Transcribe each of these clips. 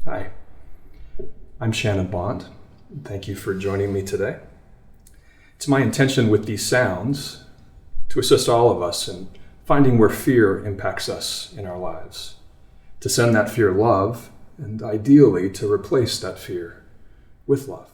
Hi, I'm Shannon Bond. Thank you for joining me today. It's my intention with these sounds to assist all of us in finding where fear impacts us in our lives, to send that fear love, and ideally to replace that fear with love.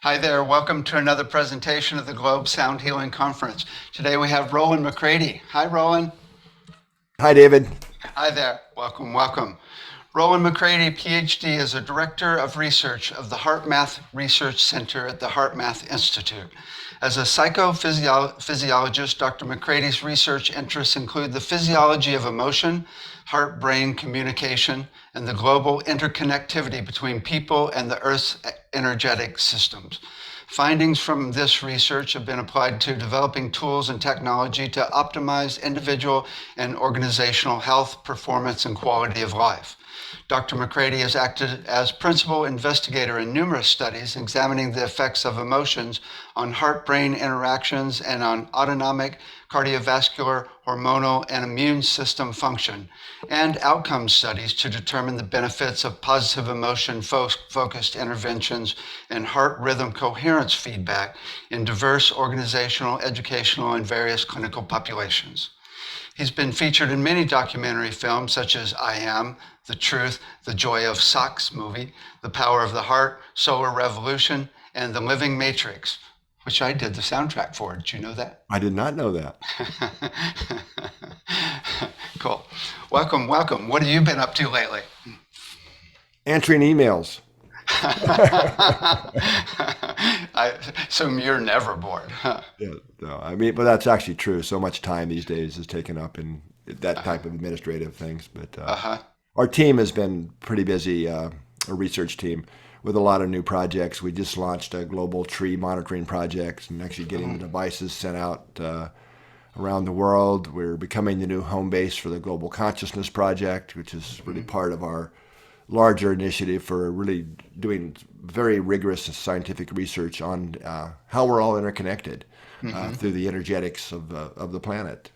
Hi there, welcome to another presentation of the Globe Sound Healing Conference. Today we have Rollin McCraty. Hi, Rollin. Hi, David. Hi there, welcome, welcome. Rollin McCraty, PhD, is a Director of Research of the HeartMath Research Center at the HeartMath Institute. As a psychophysiologist, Dr. McCraty's research interests include the physiology of emotion, heart-brain communication, and the global interconnectivity between people and the Earth's energetic systems. Findings from this research have been applied to developing tools and technology to optimize individual and organizational health, performance, and quality of life. Dr. McCraty has acted as principal investigator in numerous studies examining the effects of emotions on heart-brain interactions and on autonomic, cardiovascular, hormonal, and immune system function, and outcome studies to determine the benefits of positive emotion-focused interventions and heart rhythm coherence feedback in diverse organizational, educational, and various clinical populations. He's been featured in many documentary films such as I Am, The Truth, The Joy of Socks movie, The Power of the Heart, Solar Revolution, and The Living Matrix, which I did the soundtrack for. Did you know that? I did not know that. Cool. Welcome, welcome. What have you been up to lately? Answering emails. I assume you're never bored, huh? Yeah, no, I mean, but that's actually true. So much time these days is taken up in that type of administrative things. But our team has been pretty busy, a research team, with a lot of new projects. We just launched a global tree monitoring project and actually getting the devices sent out around the world. We're becoming the new home base for the Global Consciousness Project, which is really part of our larger initiative for really doing very rigorous scientific research on how we're all interconnected through the energetics of the planet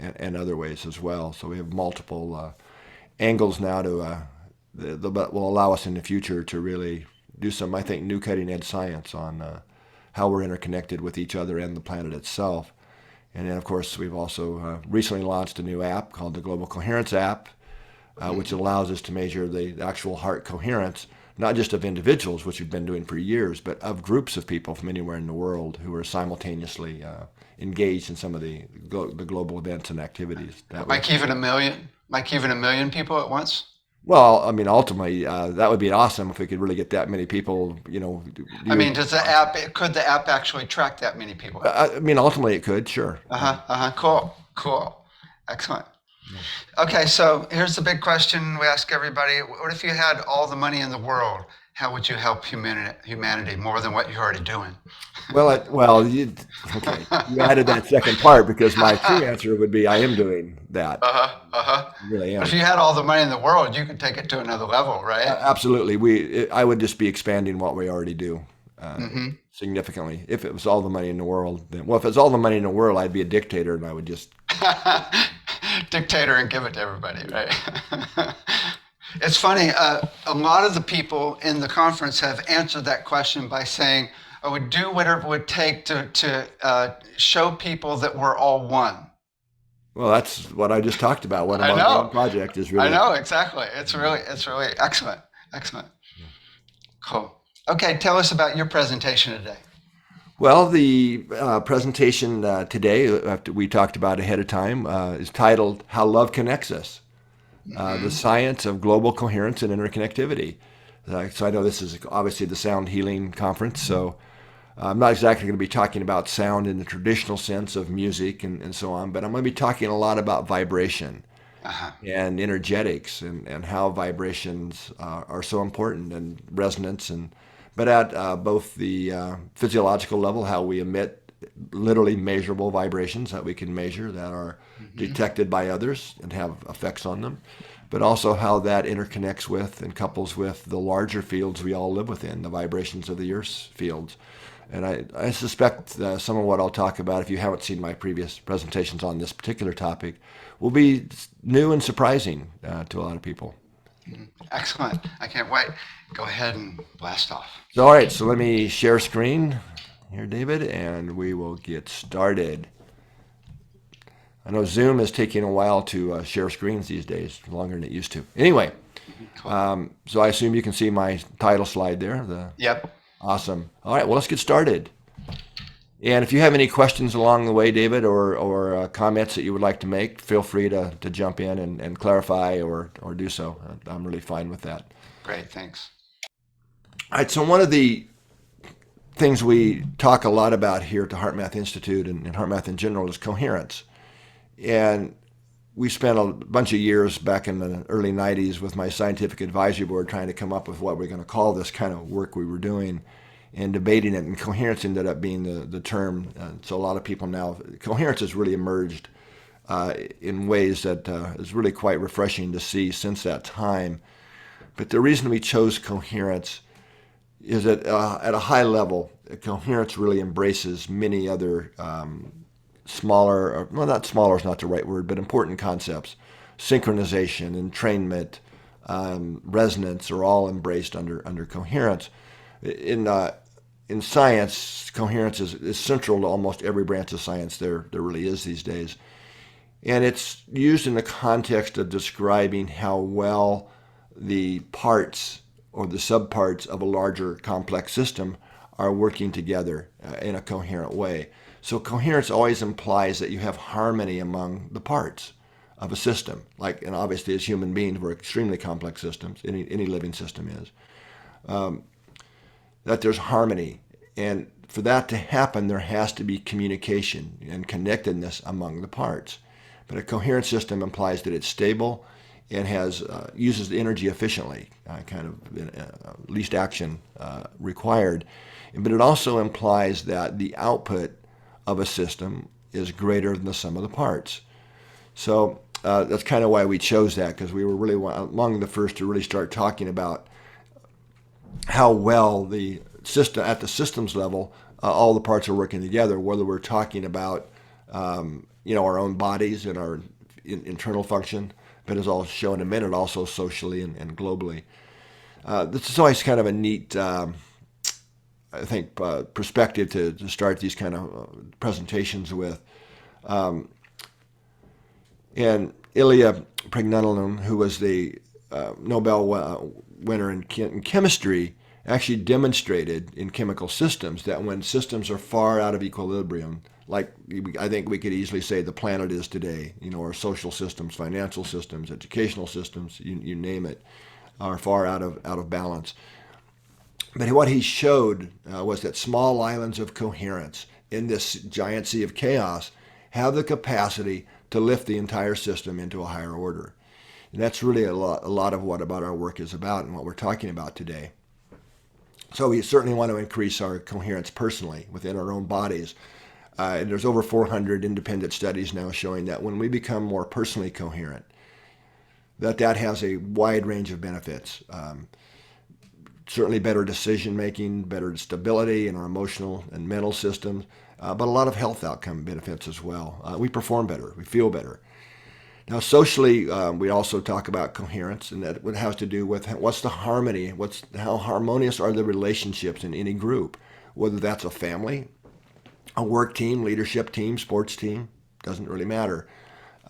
and other ways as well. So we have multiple angles now to that will allow us in the future to really do some, I think, new cutting edge science on how we're interconnected with each other and the planet itself. And then, of course, we've also recently launched a new app called the Global Coherence app, which allows us to measure the actual heart coherence, not just of individuals, which we've been doing for years, but of groups of people from anywhere in the world who are simultaneously engaged in some of the global events and activities. Like even a million people at once? Well, I mean, ultimately, that would be awesome if we could really get that many people, I mean, could the app actually track that many people? I mean, ultimately it could, sure. Cool. Excellent. Okay, so here's the big question we ask everybody. What if you had all the money in the world? How would you help humanity more than what you're already doing? You added that second part because my true answer would be I am doing that. Really am. If you had all the money in the world, you could take it to another level, right? Absolutely. I would just be expanding what we already do significantly. If it was all the money in the world, if it's all the money in the world, I'd be a dictator and I would just dictator and give it to everybody, right? It's funny. A lot of the people in the conference have answered that question by saying, I would do whatever it would take to show people that we're all one. Well, that's what I just talked about. One of our main project is really. I know, exactly. It's really excellent. Cool. Okay, tell us about your presentation today. Well, the presentation today, after we talked about ahead of time, is titled How Love Connects Us, the Science of Global Coherence and Interconnectivity. So I know this is obviously the sound healing conference, so I'm not exactly going to be talking about sound in the traditional sense of music and so on, but I'm going to be talking a lot about vibration and energetics and how vibrations are so important, and resonance, but at both the physiological level, how we emit literally measurable vibrations that we can measure that are detected by others and have effects on them, but also how that interconnects with and couples with the larger fields we all live within, the vibrations of the Earth's fields. And I suspect some of what I'll talk about, if you haven't seen my previous presentations on this particular topic, will be new and surprising to a lot of people. Excellent. I can't wait. Go ahead and blast off. So, all right, so let me share screen here, David, and we will get started. I know Zoom is taking a while to share screens these days, longer than it used to. Anyway, so I assume you can see my title slide there. Yep. Awesome. All right, well, let's get started. And if you have any questions along the way, David, or comments that you would like to make, feel free to jump in and clarify or do so. I'm really fine with that. Great, thanks. All right, so one of the things we talk a lot about here at the HeartMath Institute and HeartMath in general is coherence. And we spent a bunch of years back in the early 90s with my scientific advisory board trying to come up with what we're going to call this kind of work we were doing and debating it. And coherence ended up being the term. So a lot of people now, coherence has really emerged in ways that is really quite refreshing to see since that time. But the reason we chose coherence is that at a high level, coherence really embraces many other smaller, well, not smaller is not the right word, but important concepts. Synchronization, entrainment, resonance are all embraced under coherence. In science, coherence is central to almost every branch of science there really is these days. And it's used in the context of describing how well the parts or the subparts of a larger complex system are working together in a coherent way. So coherence always implies that you have harmony among the parts of a system. And obviously as human beings, we're extremely complex systems, any living system is. That there's harmony. And for that to happen, there has to be communication and connectedness among the parts. But a coherent system implies that it's stable and uses the energy efficiently, least action required. But it also implies that the output of a system is greater than the sum of the parts. So that's kind of why we chose that, because we were really among the first to really start talking about how well the system, at the systems level, all the parts are working together, whether we're talking about our own bodies and our internal function, but as I'll show in a minute, also socially and globally. This is always kind of a neat I think, perspective to start these kind of presentations with. And Ilya Praggnanalum, who was the Nobel winner in chemistry, actually demonstrated in chemical systems that when systems are far out of equilibrium, like I think we could easily say the planet is today, our social systems, financial systems, educational systems, you name it, are far out of balance. But what he showed was that small islands of coherence in this giant sea of chaos have the capacity to lift the entire system into a higher order. And that's really a lot of what about our work is about and what we're talking about today. So we certainly want to increase our coherence personally within our own bodies. And there's over 400 independent studies now showing that when we become more personally coherent, that has a wide range of benefits. Certainly better decision making, better stability in our emotional and mental systems, but a lot of health outcome benefits as well. We perform better, we feel better. Now, socially, we also talk about coherence, and that has to do with what's the harmony, how harmonious are the relationships in any group, whether that's a family, a work team, leadership team, sports team, doesn't really matter.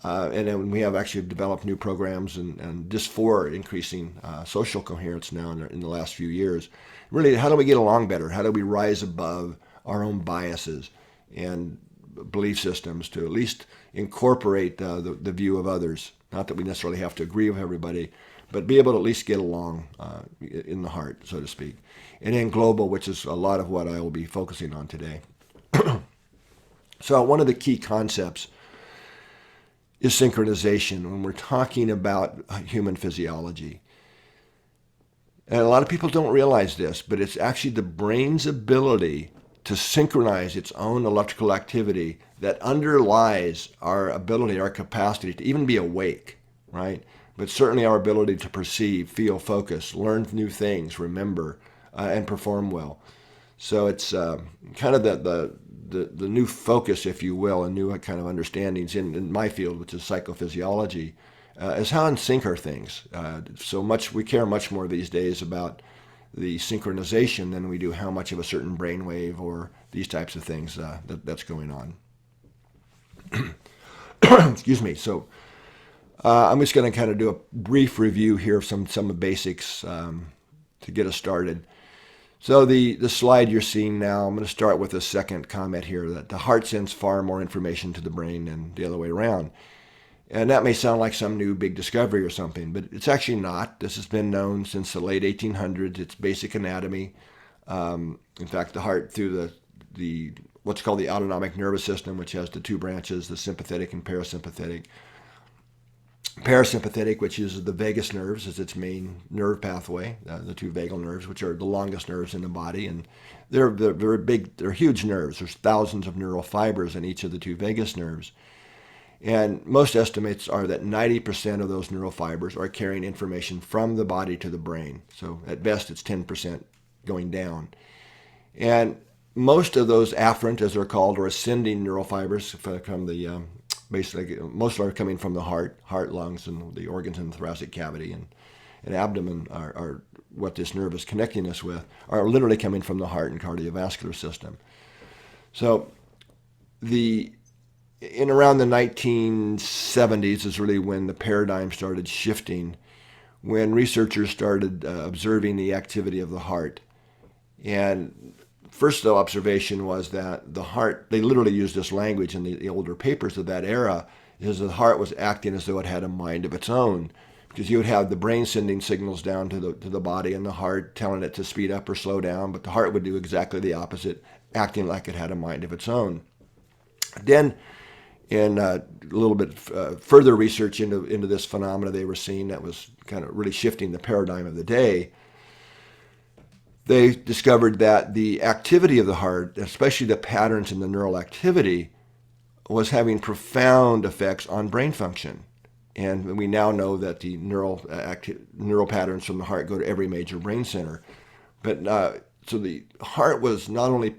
And then we have actually developed new programs and just for increasing social coherence now in the last few years. Really, how do we get along better? How do we rise above our own biases and belief systems to at least incorporate the view of others? Not that we necessarily have to agree with everybody, but be able to at least get along in the heart, so to speak. And then global, which is a lot of what I will be focusing on today. So one of the key concepts is synchronization when we're talking about human physiology. And a lot of people don't realize this, but it's actually the brain's ability to synchronize its own electrical activity that underlies our ability, our capacity to even be awake, right? But certainly our ability to perceive, feel, focus, learn new things, remember, and perform well. So it's kind of the new focus, if you will, and new kind of understandings in my field, which is psychophysiology, is how in sync are things. So much we care much more these days about the synchronization than we do how much of a certain brainwave or these types of things that's going on. Excuse me. So I'm just going to kind of do a brief review here of some of the basics to get us started. So the slide you're seeing now, I'm going to start with a second comment here, that the heart sends far more information to the brain than the other way around. And that may sound like some new big discovery or something, but it's actually not. This has been known since the late 1800s. It's basic anatomy. In fact, the heart through the what's called the autonomic nervous system, which has the two branches, the sympathetic and parasympathetic. Parasympathetic, which uses the vagus nerves as its main nerve pathway, the two vagal nerves, which are the longest nerves in the body, and they're big, they're huge nerves. There's thousands of neural fibers in each of the two vagus nerves. And most estimates are that 90% of those neural fibers are carrying information from the body to the brain. So at best, it's 10% going down. And most of those afferent, as they're called, or ascending neural fibers from the basically, most are coming from the heart, lungs, and the organs in the thoracic cavity and abdomen are what this nerve is connecting us with, are literally coming from the heart and cardiovascular system. So in around the 1970s is really when the paradigm started shifting, when researchers started observing the activity of the heart. And first observation was that the heart, they literally used this language in the older papers of that era, is the heart was acting as though it had a mind of its own. Because you would have the brain sending signals down to the body and the heart telling it to speed up or slow down, but the heart would do exactly the opposite, acting like it had a mind of its own. Then in a little bit further research into this phenomena they were seeing that was kind of really shifting the paradigm of the day, they discovered that the activity of the heart, especially the patterns in the neural activity, was having profound effects on brain function. And we now know that the neural patterns from the heart go to every major brain center. But so the heart was not only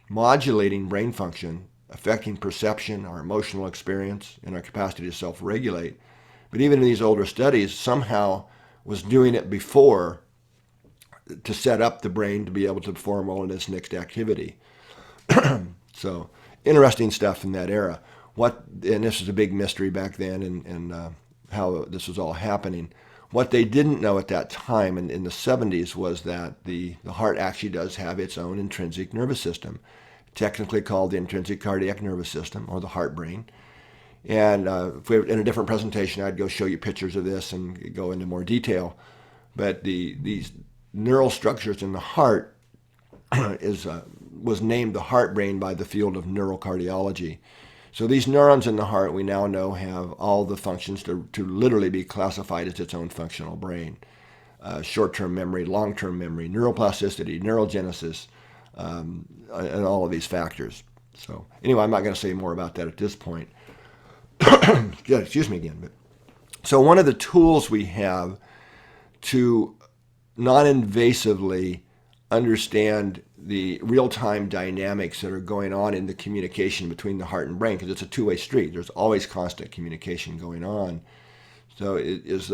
modulating brain function, affecting perception, our emotional experience, and our capacity to self-regulate, but even in these older studies, somehow was doing it before to set up the brain to be able to perform all of its next activity. So interesting stuff in that era. And this was a big mystery back then, and how this was all happening. What they didn't know at that time in the 70s was that the heart actually does have its own intrinsic nervous system, technically called the intrinsic cardiac nervous system, or the heart brain. And if we were in a different presentation, I'd go show you pictures of this and go into more detail. But these neural structures in the heart was named the heart brain by the field of neurocardiology. So these neurons in the heart, we now know, have all the functions to literally be classified as its own functional brain. Short-term memory, long-term memory, neuroplasticity, neurogenesis, and all of these factors. So anyway, I'm not going to say more about that at this point. Yeah, excuse me again. So one of the tools we have to non-invasively understand the real-time dynamics that are going on in the communication between the heart and brain, because it's a two-way street. There's always constant communication going on. So it is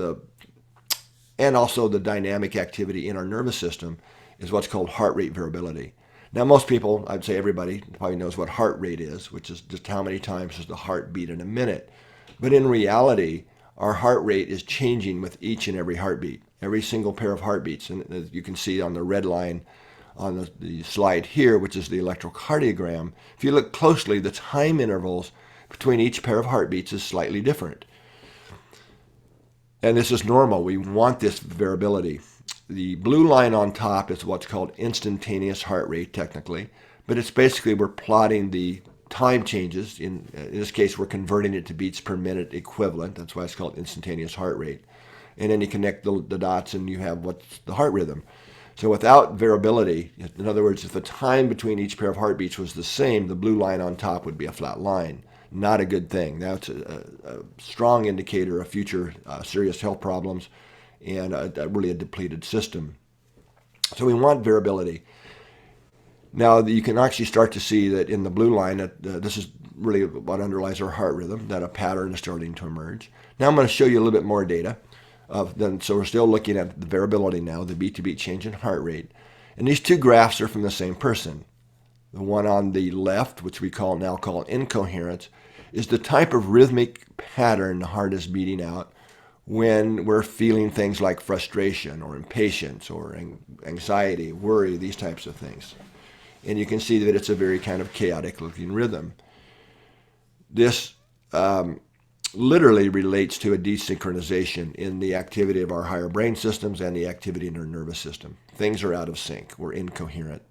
and also the dynamic activity in our nervous system is what's called heart rate variability. Now, most people, I'd say everybody, probably knows what heart rate is, which is just how many times does the heart beat in a minute. But in reality, our heart rate is changing with each and every heartbeat, every single pair of heartbeats. And as you can see on the red line on the slide here, which is the electrocardiogram, if you look closely, the time intervals between each pair of heartbeats is slightly different. And this is normal. We want this variability. The blue line on top is what's called instantaneous heart rate, technically, but it's basically we're plotting the time changes. In this case, we're converting it to beats per minute equivalent. That's why it's called instantaneous heart rate. And then you connect the dots and you have what's the heart rhythm. So without variability, in other words, if the time between each pair of heartbeats was the same, the blue line on top would be a flat line. Not a good thing. That's a strong indicator of future serious health problems and really a depleted system. So we want variability. Now, you can actually start to see that in the blue line, that this is really what underlies our heart rhythm, that a pattern is starting to emerge. Now I'm going to show you a little bit more data. So we're still looking at the variability now, the beat-to-beat change in heart rate. And these two graphs are from the same person. The one on the left, which we now call incoherence, is the type of rhythmic pattern the heart is beating out when we're feeling things like frustration or impatience or anxiety, worry, these types of things. And you can see that it's a very kind of chaotic looking rhythm. This literally relates to a desynchronization in the activity of our higher brain systems and the activity in our nervous system. Things are out of sync. We're incoherent.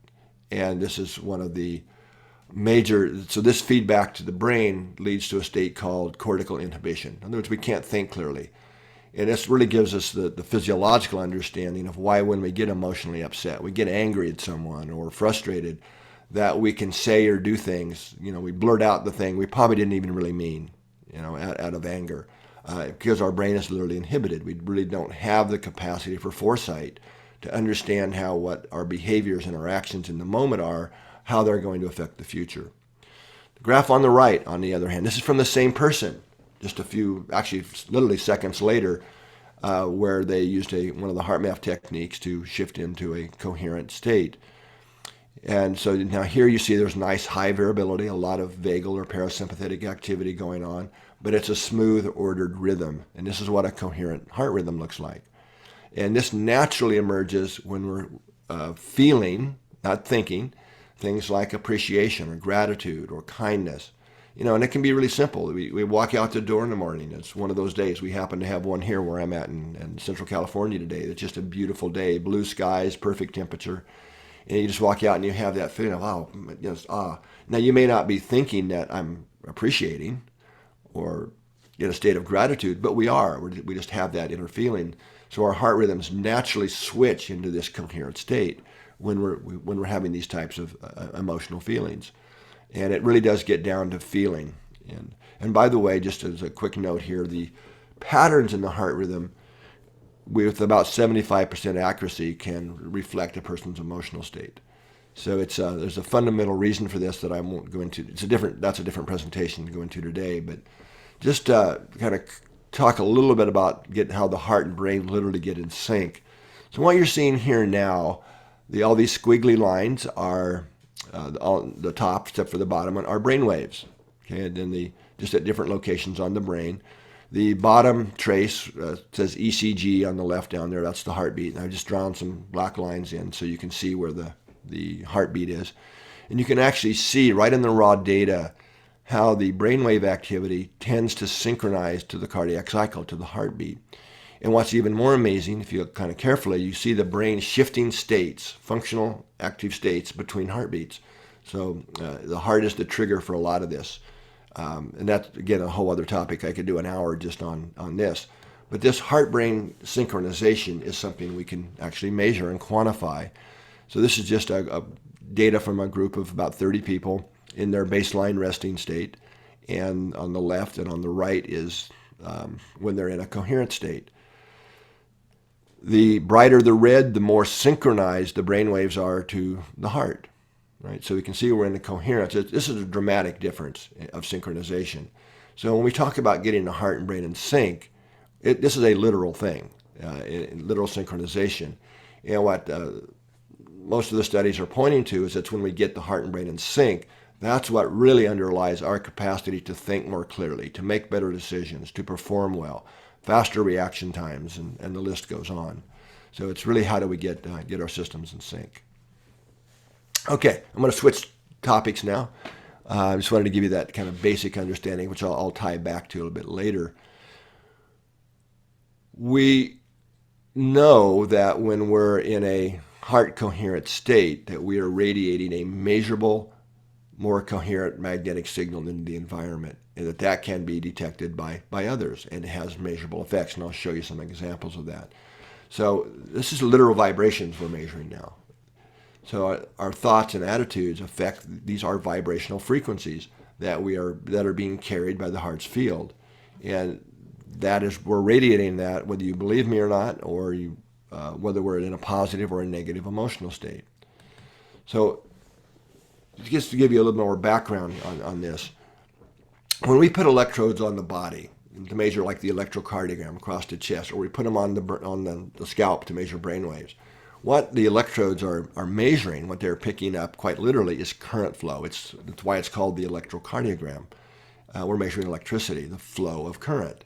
And this is one of the so this feedback to the brain leads to a state called cortical inhibition. In other words, we can't think clearly. And this really gives us the physiological understanding of why when we get emotionally upset, we get angry at someone or frustrated, that we can say or do things, we blurt out the thing we probably didn't even really mean, out of anger, because our brain is literally inhibited. We really don't have the capacity for foresight to understand what our behaviors and our actions in the moment are, how they're going to affect the future. The graph on the right, on the other hand, this is from the same person, just a few, actually literally seconds later, where they used one of the heart math techniques to shift into a coherent state. And so now here you see there's nice high variability, a lot of vagal or parasympathetic activity going on, but it's a smooth, ordered rhythm. And this is what a coherent heart rhythm looks like. And this naturally emerges when we're feeling, not thinking, things like appreciation or gratitude or kindness. And it can be really simple. We walk out the door in the morning. It's one of those days. We happen to have one here where I'm at in Central California today. It's just a beautiful day, blue skies, perfect temperature. And you just walk out and you have that feeling of, Now, you may not be thinking that I'm appreciating or in a state of gratitude, but we are. We just have that inner feeling. So our heart rhythms naturally switch into this coherent state when we're having these types of emotional feelings. And it really does get down to feeling. And by the way, just as a quick note here, the patterns in the heart rhythm with about 75% accuracy can reflect a person's emotional state. So there's a fundamental reason for this that I won't go into. That's a different presentation to go into today, but just kind of talk a little bit about how the heart and brain literally get in sync. So what you're seeing here now, all these squiggly lines are the top, except for the bottom one, are brain waves. Okay, and then just at different locations on the brain. The bottom trace says ECG on the left down there. That's the heartbeat. And I've just drawn some black lines in so you can see where the heartbeat is. And you can actually see right in the raw data how the brainwave activity tends to synchronize to the cardiac cycle, to the heartbeat. And what's even more amazing, if you look kind of carefully, you see the brain shifting states, functional active states between heartbeats. So the heart is the trigger for a lot of this. And that's, again, a whole other topic. I could do an hour just on this. But this heart-brain synchronization is something we can actually measure and quantify. So this is just a data from a group of about 30 people in their baseline resting state. And on the left and on the right is when they're in a coherent state. The brighter the red, the more synchronized the brain waves are to the heart. Right? So we can see we're in a coherence. This is a dramatic difference of synchronization. So when we talk about getting the heart and brain in sync, this is a literal thing, literal synchronization. And what most of the studies are pointing to is that when we get the heart and brain in sync, that's what really underlies our capacity to think more clearly, to make better decisions, to perform well, faster reaction times, and the list goes on. So it's really how do we get our systems in sync. Okay, I'm going to switch topics now. I just wanted to give you that kind of basic understanding, which I'll tie back to a little bit later. We know that when we're in a heart coherent state, that we are radiating a measurable, more coherent magnetic signal into the environment, and that can be detected by others, and it has measurable effects, and I'll show you some examples of that. So this is literal vibrations we're measuring now. So our thoughts and attitudes affect, these are vibrational frequencies that are being carried by the heart's field. And that is, we're radiating that whether you believe me or not, or whether we're in a positive or a negative emotional state. So just to give you a little more background on this, when we put electrodes on the body to measure like the electrocardiogram across the chest, or we put them on the scalp to measure brain waves, what the electrodes are measuring, what they're picking up quite literally, is current flow. That's why it's called the electrocardiogram. We're measuring electricity, the flow of current.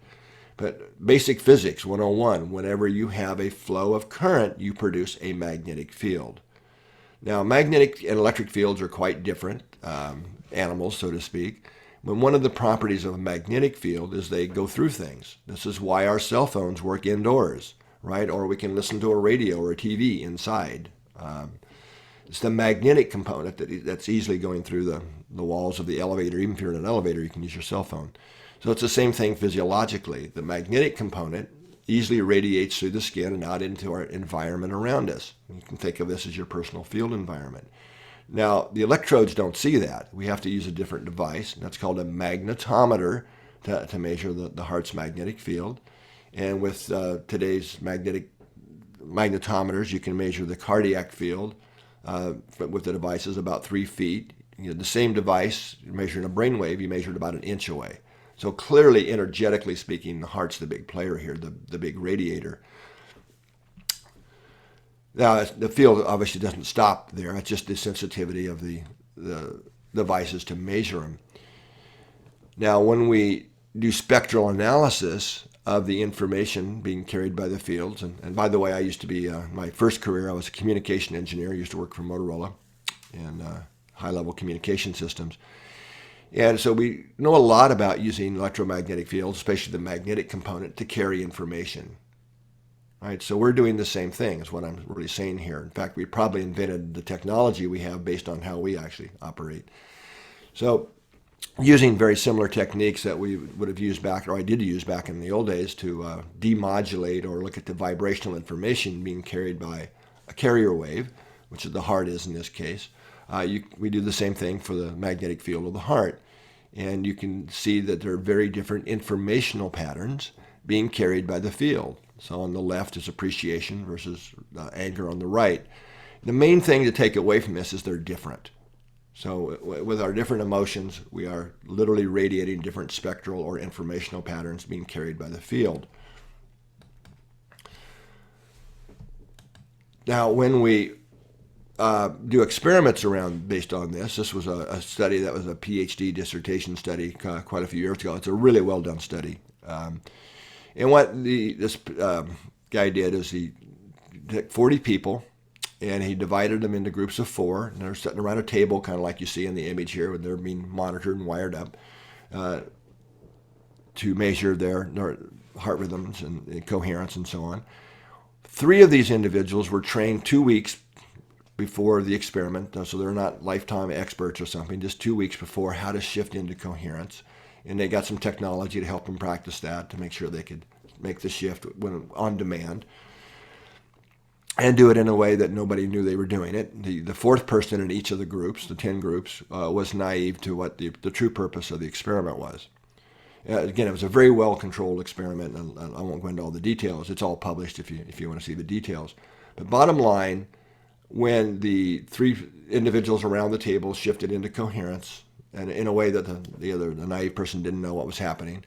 But basic physics 101, whenever you have a flow of current, you produce a magnetic field. Now, magnetic and electric fields are quite different animals, so to speak. But one of the properties of a magnetic field is they go through things. This is why our cell phones work indoors, right? Or we can listen to a radio or a TV inside. It's the magnetic component that's easily going through the walls of the elevator. Even if you're in an elevator, you can use your cell phone. So it's the same thing physiologically. The magnetic component easily radiates through the skin and out into our environment around us. You can think of this as your personal field environment. Now, the electrodes don't see that. We have to use a different device, and that's called a magnetometer to measure the heart's magnetic field. And with today's magnetometers, you can measure the cardiac field with the devices about 3 feet. The same device, you're measuring a brainwave, you measure it about an inch away. So clearly, energetically speaking, the heart's the big player here, the big radiator. Now, the field obviously doesn't stop there. It's just the sensitivity of the devices to measure them. Now, when we do spectral analysis of the information being carried by the fields, and by the way, I used to be, my first career, I was a communication engineer. I used to work for Motorola and high-level communication systems. And so we know a lot about using electromagnetic fields, especially the magnetic component, to carry information. Right, so we're doing the same thing is what I'm really saying here. In fact, we probably invented the technology we have based on how we actually operate. So using very similar techniques that we would have used back, or I did use back in the old days, to demodulate or look at the vibrational information being carried by a carrier wave, which the heart is in this case. We do the same thing for the magnetic field of the heart. And you can see that there are very different informational patterns being carried by the field. So on the left is appreciation versus anger on the right. The main thing to take away from this is they're different. So with our different emotions, we are literally radiating different spectral or informational patterns being carried by the field. Now, when we do experiments based on this, this was a study that was a PhD dissertation study quite a few years ago. It's a really well done study. And what this guy did is he took 40 people and he divided them into groups of 4. And they're sitting around a table, kind of like you see in the image here, where they're being monitored and wired up to measure their heart rhythms and coherence and so on. 3 of these individuals were trained 2 weeks before the experiment, so they're not lifetime experts or something, just 2 weeks before, how to shift into coherence. And they got some technology to help them practice that, to make sure they could make the shift when on demand and do it in a way that nobody knew they were doing it. The 4th person in each of the groups, the 10 groups, was naive to what the true purpose of the experiment was. Again, it was a very well-controlled experiment, and I won't go into all the details. It's all published if you want to see the details. But bottom line, when the 3 individuals around the table shifted into coherence, and in a way that the naive person didn't know what was happening,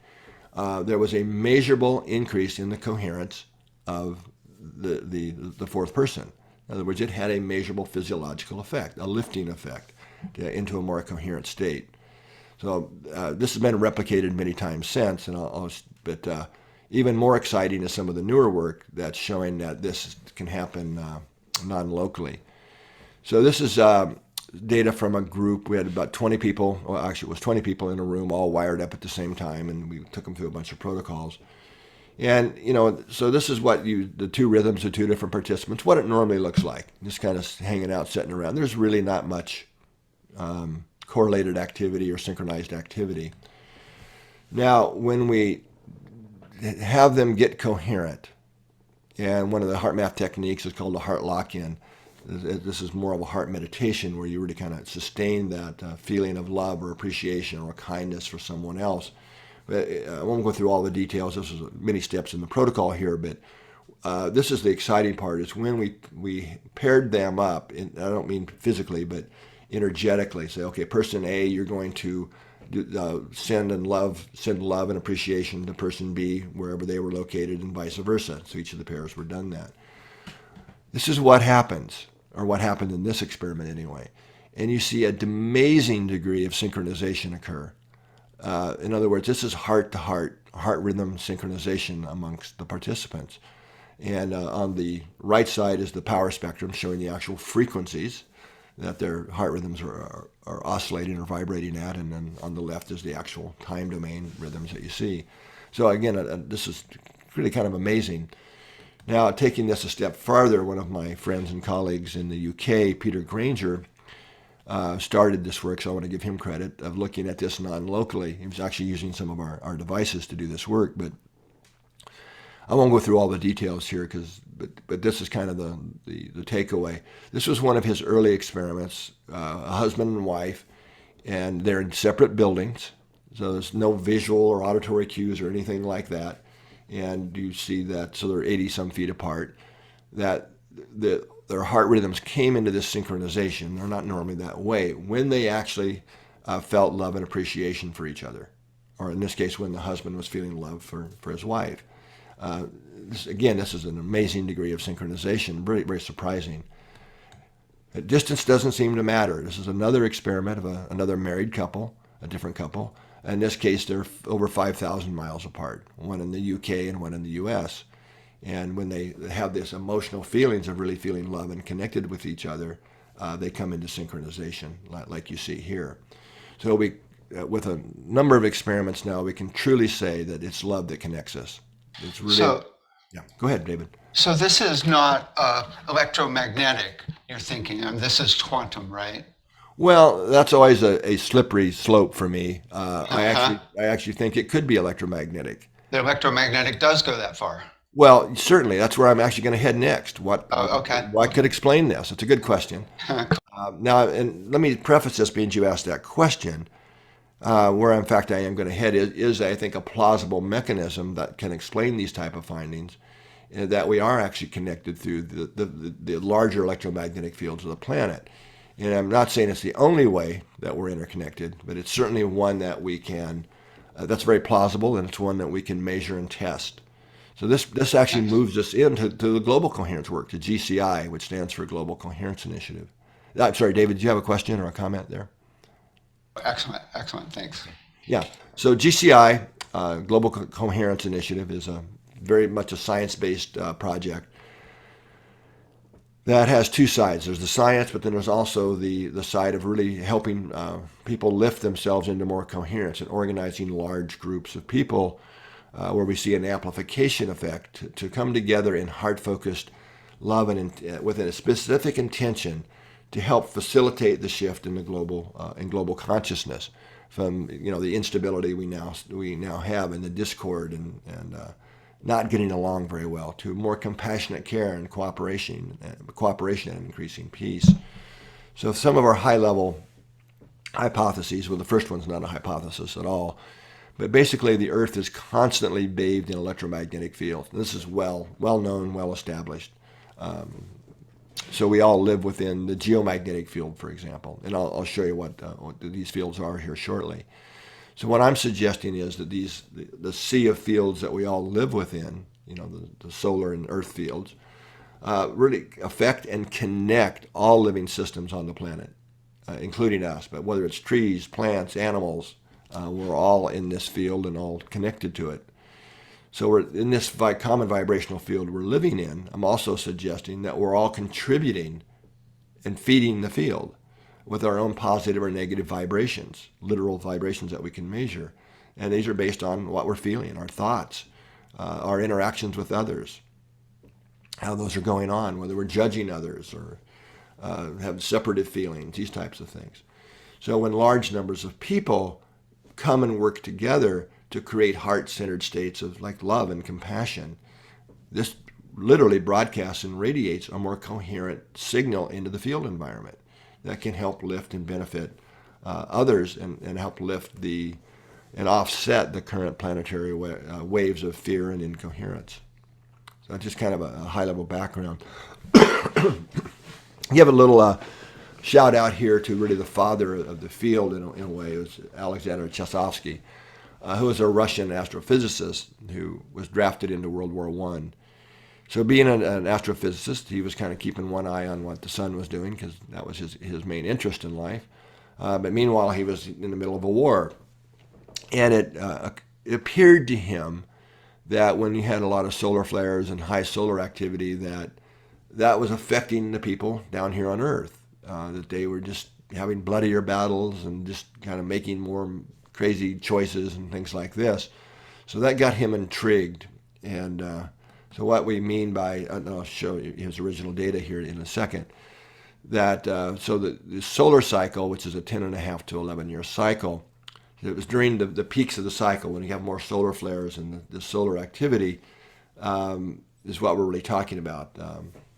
there was a measurable increase in the coherence of the 4th person. In other words, it had a measurable physiological effect, a lifting effect into a more coherent state. So this has been replicated many times since, but even more exciting is some of the newer work that's showing that this can happen non-locally. So this is data from a group. We had about 20 people, well, actually it was 20 people in a room, all wired up at the same time, and we took them through a bunch of protocols. And, so this is what the 2 rhythms of 2 different participants, what it normally looks like, just kind of hanging out, sitting around. There's really not much correlated activity or synchronized activity. Now, when we have them get coherent, and one of the heart math techniques is called the heart lock-in. This is more of a heart meditation where you really kind of sustain that feeling of love or appreciation or kindness for someone else. But I won't go through all the details. This is many steps in the protocol here, but this is the exciting part. Is when we paired them up, and I don't mean physically, but energetically. Say, okay, person A, you're going to send love and appreciation to person B wherever they were located, and vice versa. So each of the pairs were done that. This is what happens, or what happened in this experiment anyway. And you see an amazing degree of synchronization occur. In other words, this is heart-to-heart, heart rhythm synchronization amongst the participants. And on the right side is the power spectrum showing the actual frequencies that their heart rhythms are oscillating or vibrating at, and then on the left is the actual time domain rhythms that you see. So again, this is really kind of amazing. Now, taking this a step farther, one of my friends and colleagues in the UK, Peter Granger, started this work, so I want to give him credit, of looking at this non-locally. He was actually using some of our devices to do this work, but I won't go through all the details here, but this is kind of the takeaway. This was one of his early experiments, a husband and wife, and they're in separate buildings, so there's no visual or auditory cues or anything like that. And you see that, so they're 80-some feet apart, that their heart rhythms came into this synchronization. They're not normally that way when they actually felt love and appreciation for each other, or in this case, when the husband was feeling love for his wife. This is an amazing degree of synchronization, very, very surprising. Distance doesn't seem to matter. This is another experiment of another married couple, a different couple. In this case, they're over 5,000 miles apart, one in the UK and one in the US. And when they have this emotional feelings of really feeling love and connected with each other, they come into synchronization, like you see here. So with a number of experiments now, we can truly say that it's love that connects us. It's really, yeah. Go ahead, David. So this is not electromagnetic, you're thinking, and this is quantum, right? Well, that's always a slippery slope for me. I actually think it could be electromagnetic. The electromagnetic does go that far. Well, certainly. That's where I'm actually going to head next. What could explain this? It's a good question. Now, and let me preface this, being you asked that question. Where, in fact, I am going to head is, I think, a plausible mechanism that can explain these type of findings, that we are actually connected through the larger electromagnetic fields of the planet. And I'm not saying it's the only way that we're interconnected, but it's certainly one that we can, that's very plausible, and it's one that we can measure and test So this actually moves us into the global coherence work, to GCI, which stands for Global Coherence Initiative. I'm sorry, David, do you have a question or a comment there? Excellent, thanks. Yeah, so GCI, Global Coherence Initiative, is very much a science-based project that has two sides. There's the science, but then there's also the side of really helping people lift themselves into more coherence and organizing large groups of people where we see an amplification effect to come together in heart-focused love and with a specific intention to help facilitate the shift in the global consciousness from the instability we now have and the discord and not getting along very well to more compassionate care and cooperation and increasing peace. So some of our high-level hypotheses, well, the first one's not a hypothesis at all, but basically the Earth is constantly bathed in electromagnetic fields. This is well known, well established. So we all live within the geomagnetic field, for example, and I'll show you what these fields are here shortly. So what I'm suggesting is that the sea of fields that we all live within, the solar and earth fields, really affect and connect all living systems on the planet, including us. But whether it's trees, plants, animals, we're all in this field and all connected to it. So we're in this common vibrational field we're living in. I'm also suggesting that we're all contributing and feeding the field with our own positive or negative vibrations, literal vibrations that we can measure. And these are based on what we're feeling, our thoughts, our interactions with others, how those are going on, whether we're judging others or have separative feelings, these types of things. So when large numbers of people come and work together to create heart-centered states of like love and compassion, this literally broadcasts and radiates a more coherent signal into the field environment that can help lift and benefit others and help lift and offset the current planetary waves of fear and incoherence. So that's just kind of a high-level background. You have a little shout out here to really the father of the field in a way. It was Alexander Chasovsky, who was a Russian astrophysicist who was drafted into World War I. So being an astrophysicist, he was kind of keeping one eye on what the sun was doing because that was his main interest in life. But meanwhile, he was in the middle of a war. And it appeared to him that when you had a lot of solar flares and high solar activity, that was affecting the people down here on Earth, that they were just having bloodier battles and just kind of making more crazy choices and things like this. So that got him intrigued. And so what we mean by, and I'll show you his original data here in a second, that so the solar cycle, which is a 10.5 to 11-year cycle, it was during the peaks of the cycle when you have more solar flares and the solar activity is what we're really talking about.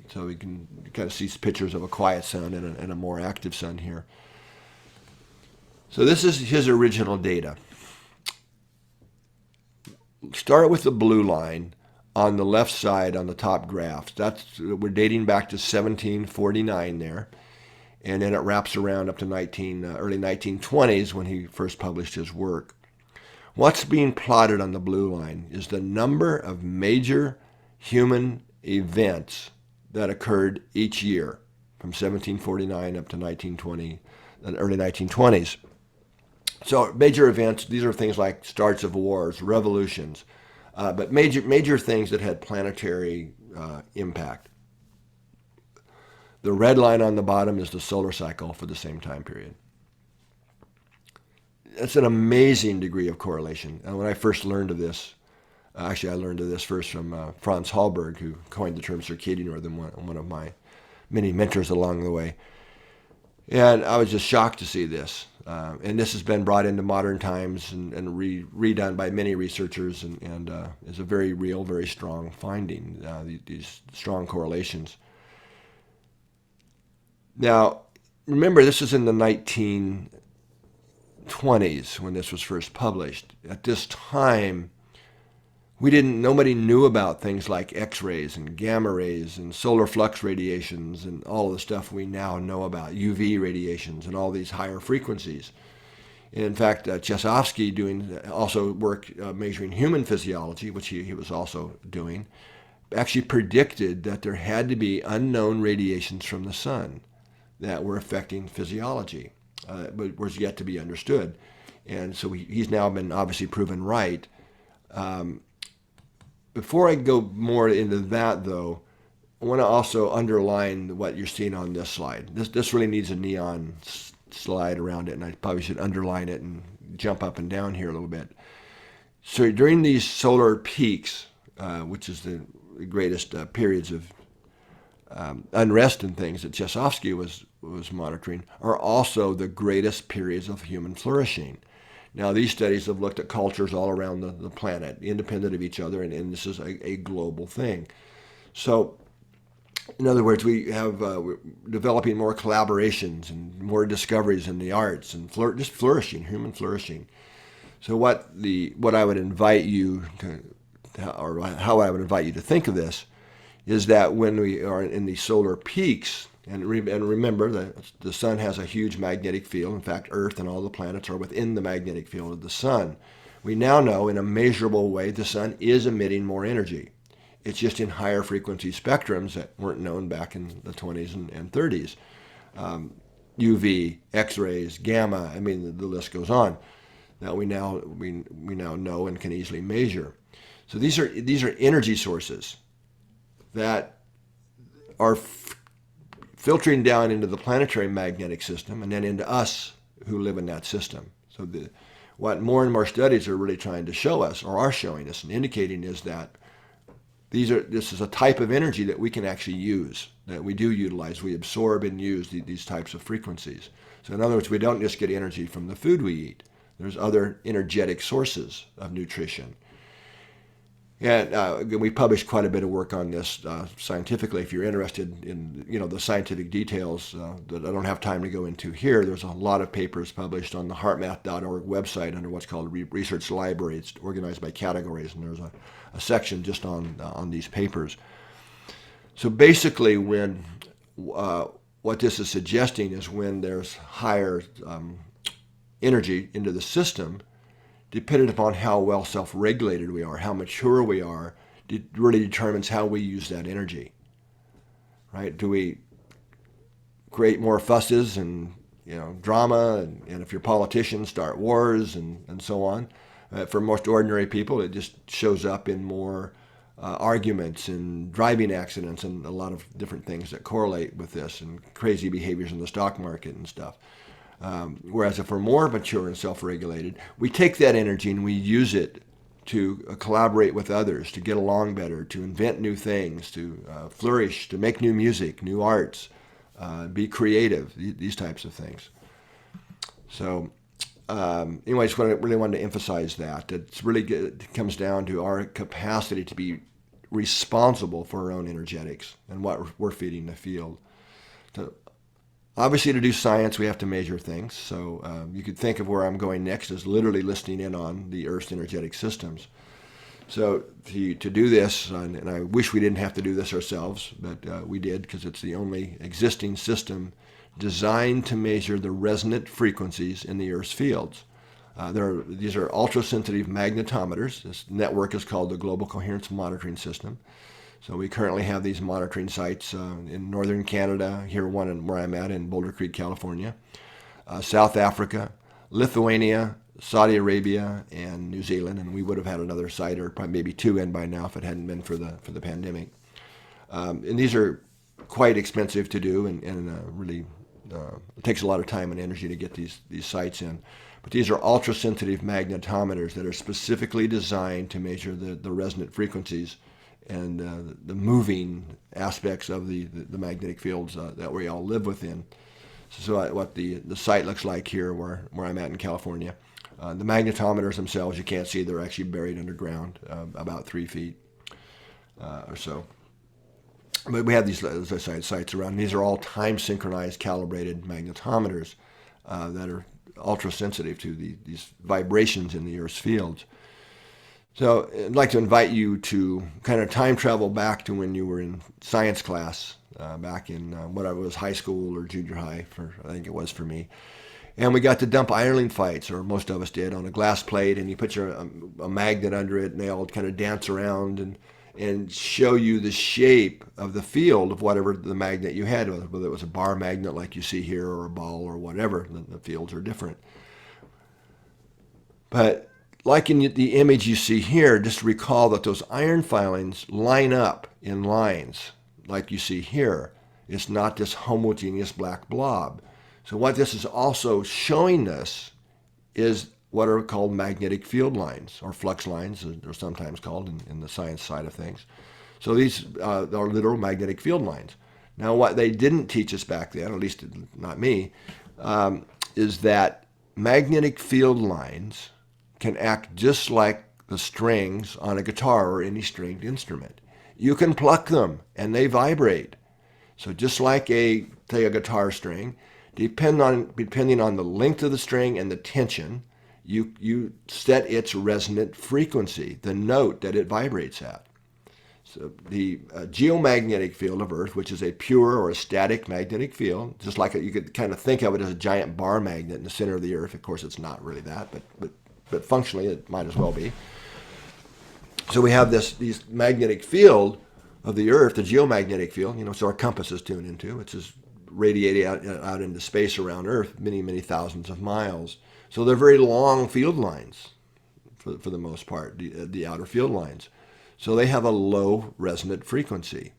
So we can kind of see pictures of a quiet sun and a more active sun here. So this is his original data. Start with the blue line on the left side on the top graph. We're dating back to 1749 there, and then it wraps around up to early 1920s when he first published his work. What's being plotted on the blue line is the number of major human events that occurred each year from 1749 up to 1920, the early 1920s. So major events, these are things like starts of wars, revolutions, but major things that had planetary impact. The red line on the bottom is the solar cycle for the same time period. It's an amazing degree of correlation. And when I first learned of this, actually I learned of this first from Franz Hallberg, who coined the term circadian rhythm, one of my many mentors along the way. And I was just shocked to see this. And this has been brought into modern times and redone by many researchers and is a very real, very strong finding, these strong correlations. Now, remember, this is in the 1920s when this was first published. At this time, nobody knew about things like X-rays and gamma rays and solar flux radiations and all of the stuff we now know about, UV radiations and all these higher frequencies. In fact, Chesovsky doing also work measuring human physiology, which he was also doing, actually predicted that there had to be unknown radiations from the sun that were affecting physiology, but was yet to be understood. And so he's now been obviously proven right. Before I go more into that, though, I want to also underline what you're seeing on this slide. This really needs a neon slide around it, and I probably should underline it and jump up and down here a little bit. So during these solar peaks, which is the greatest periods of unrest and things that Chesovsky was monitoring, are also the greatest periods of human flourishing. Now, these studies have looked at cultures all around the planet, independent of each other, and this is a global thing. So, in other words, we're developing more collaborations and more discoveries in the arts and just flourishing, human flourishing. So what I would invite you to, or how I would invite you to think of this, is that when we are in these solar peaks, and remember that the sun has a huge magnetic field. In fact, Earth and all the planets are within the magnetic field of the sun. We now know in a measurable way the sun is emitting more energy. It's just in higher frequency spectrums that weren't known back in the 20s and 30s. UV, X-rays, gamma, I mean, the list goes on, that we now know and can easily measure. So these are energy sources that are filtering down into the planetary magnetic system and then into us who live in that system. So what more and more studies are really trying to show us, or are showing us and indicating, is that this is a type of energy that we can actually use, that we do utilize. We absorb and use these types of frequencies. So in other words, we don't just get energy from the food we eat. There's other energetic sources of nutrition. And we published quite a bit of work on this scientifically. If you're interested in the scientific details that I don't have time to go into here, there's a lot of papers published on the heartmath.org website under what's called a research library. It's organized by categories, and there's a section just on these papers. So basically, when what this is suggesting is when there's higher energy into the system, dependent upon how well self-regulated we are, how mature we are, it really determines how we use that energy. Right? Do we create more fusses and drama, and if you're politicians, start wars and so on? For most ordinary people, it just shows up in more arguments and driving accidents and a lot of different things that correlate with this, and crazy behaviors in the stock market and stuff. Whereas if we're more mature and self-regulated, we take that energy and we use it to collaborate with others, to get along better, to invent new things, to flourish, to make new music, new arts, be creative, these types of things. So anyway, I just really wanted to emphasize that it's really good. It comes down to our capacity to be responsible for our own energetics and what we're feeding the field. So, obviously, to do science, we have to measure things. So you could think of where I'm going next as literally listening in on the Earth's energetic systems. So to do this, and I wish we didn't have to do this ourselves, but we did, because it's the only existing system designed to measure the resonant frequencies in the Earth's fields. These are ultra-sensitive magnetometers. This network is called the Global Coherence Monitoring System. So we currently have these monitoring sites in northern Canada, here one where I'm at in Boulder Creek, California, South Africa, Lithuania, Saudi Arabia, and New Zealand, and we would have had another site, or probably maybe two in by now if it hadn't been for the pandemic. And these are quite expensive to do, and really it takes a lot of time and energy to get these sites in. But these are ultra-sensitive magnetometers that are specifically designed to measure the resonant frequencies and the moving aspects of the magnetic fields that we all live within. So what the site looks like here where I'm at in California. The magnetometers themselves, you can't see, they're actually buried underground, about 3 feet or so. But we have these, as I said, sites around. These are all time-synchronized, calibrated magnetometers that are ultra-sensitive to these vibrations in the Earth's fields. So I'd like to invite you to kind of time travel back to when you were in science class, back in what I was high school or junior high, I think it was for me. And we got to dump iron fights, or most of us did, on a glass plate, and you put a magnet under it, and they all kind of dance around and show you the shape of the field of whatever the magnet you had, whether it was a bar magnet like you see here, or a ball, or whatever. The fields are different. But like in the image you see here, just recall that those iron filings line up in lines like you see here. It's not this homogeneous black blob. So what this is also showing us is what are called magnetic field lines, or flux lines, as they're sometimes called in the science side of things. So these are literal magnetic field lines. Now what they didn't teach us back then, at least not me, is that magnetic field lines can act just like the strings on a guitar or any stringed instrument. You can pluck them and they vibrate. So just like say a guitar string, depending on the length of the string and the tension, you set its resonant frequency, the note that it vibrates at. So the geomagnetic field of Earth, which is a pure or a static magnetic field, just like you could kind of think of it as a giant bar magnet in the center of the Earth. Of course, it's not really that, but functionally it might as well be. So we have these magnetic field of the Earth, the geomagnetic field, so our compass is tuned into. It's just radiating out into space around Earth, many, many thousands of miles. So they're very long field lines for the most part, the outer field lines. So they have a low resonant frequency.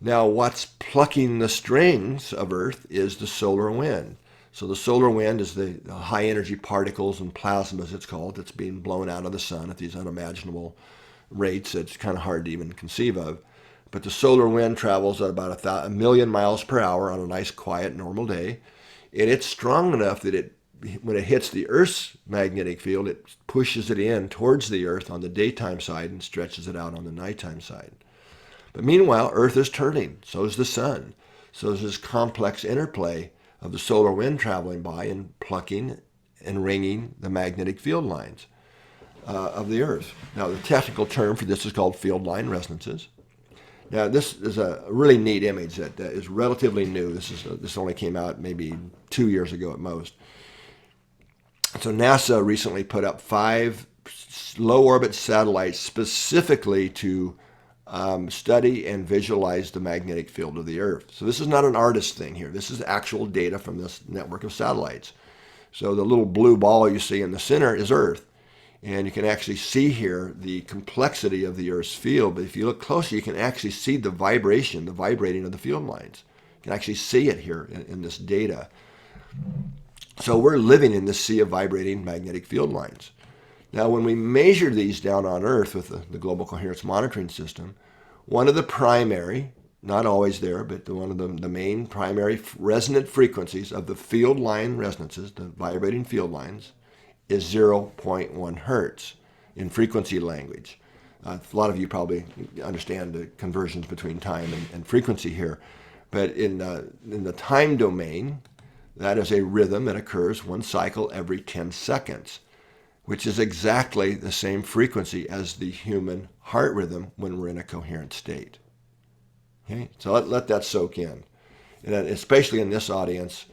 Now what's plucking the strings of Earth is the solar wind. So the solar wind is the high energy particles and plasma, as it's called, that's being blown out of the sun at these unimaginable rates that's kind of hard to even conceive of. But the solar wind travels at about 1,000,000 miles per hour on a nice, quiet, normal day. And it's strong enough that when it hits the Earth's magnetic field, it pushes it in towards the Earth on the daytime side and stretches it out on the nighttime side. But meanwhile, Earth is turning. So is the sun. So there's this complex interplay of the solar wind traveling by and plucking and ringing the magnetic field lines of the Earth. Now, the technical term for this is called field line resonances. Now, this is a really neat image that is relatively new. This only came out maybe 2 years ago at most. So NASA recently put up 5 low-orbit satellites specifically to study and visualize the magnetic field of the Earth. So this is not an artist thing here. This is actual data from this network of satellites. So the little blue ball you see in the center is Earth. And you can actually see here the complexity of the Earth's field. But if you look closer, you can actually see the vibrating of the field lines. You can actually see it here in this data. So we're living in this sea of vibrating magnetic field lines. Now, when we measure these down on Earth with the Global Coherence Monitoring System, one of the primary, not always there, but one of the main primary resonant frequencies of the field line resonances, the vibrating field lines, is 0.1 hertz in frequency language. A lot of you probably understand the conversions between time and frequency here. But in the time domain, that is a rhythm that occurs one cycle every 10 seconds, which is exactly the same frequency as the human heart rhythm when we're in a coherent state. Okay, so let that soak in. And especially in this audience,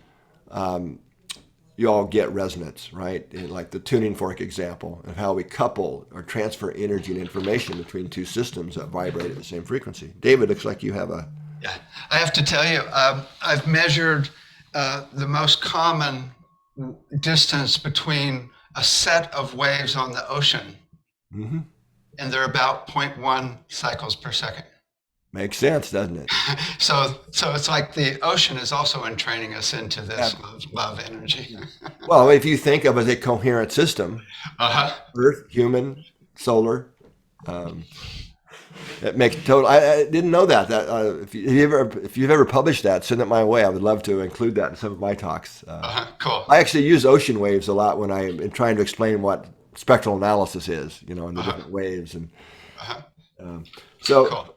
you all get resonance, right? Like the tuning fork example of how we couple or transfer energy and information between two systems that vibrate at the same frequency. David, looks like you have a... Yeah, I have to tell you, I've measured the most common distance between a set of waves on the ocean, and they're about 0.1 cycles per second. Makes sense, doesn't it? So it's like the ocean is also entraining us into this love energy. Well, if you think of it as a coherent system, Earth, human, solar, it makes total. I didn't know that. If you've ever published that, send it my way. I would love to include that in some of my talks. Cool. I actually use ocean waves a lot when I'm trying to explain what spectral analysis is, and the different waves. And Cool.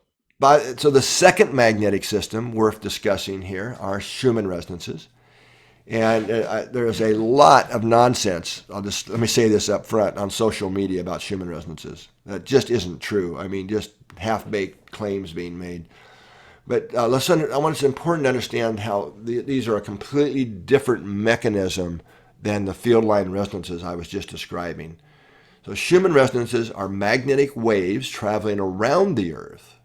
So the second magnetic system worth discussing here are Schumann resonances. And there's a lot of nonsense, let me say this up front, on social media about Schumann resonances. That just isn't true. I mean, just half-baked claims being made. But it's important to understand how these are a completely different mechanism than the field line resonances I was just describing. So Schumann resonances are magnetic waves traveling around the Earth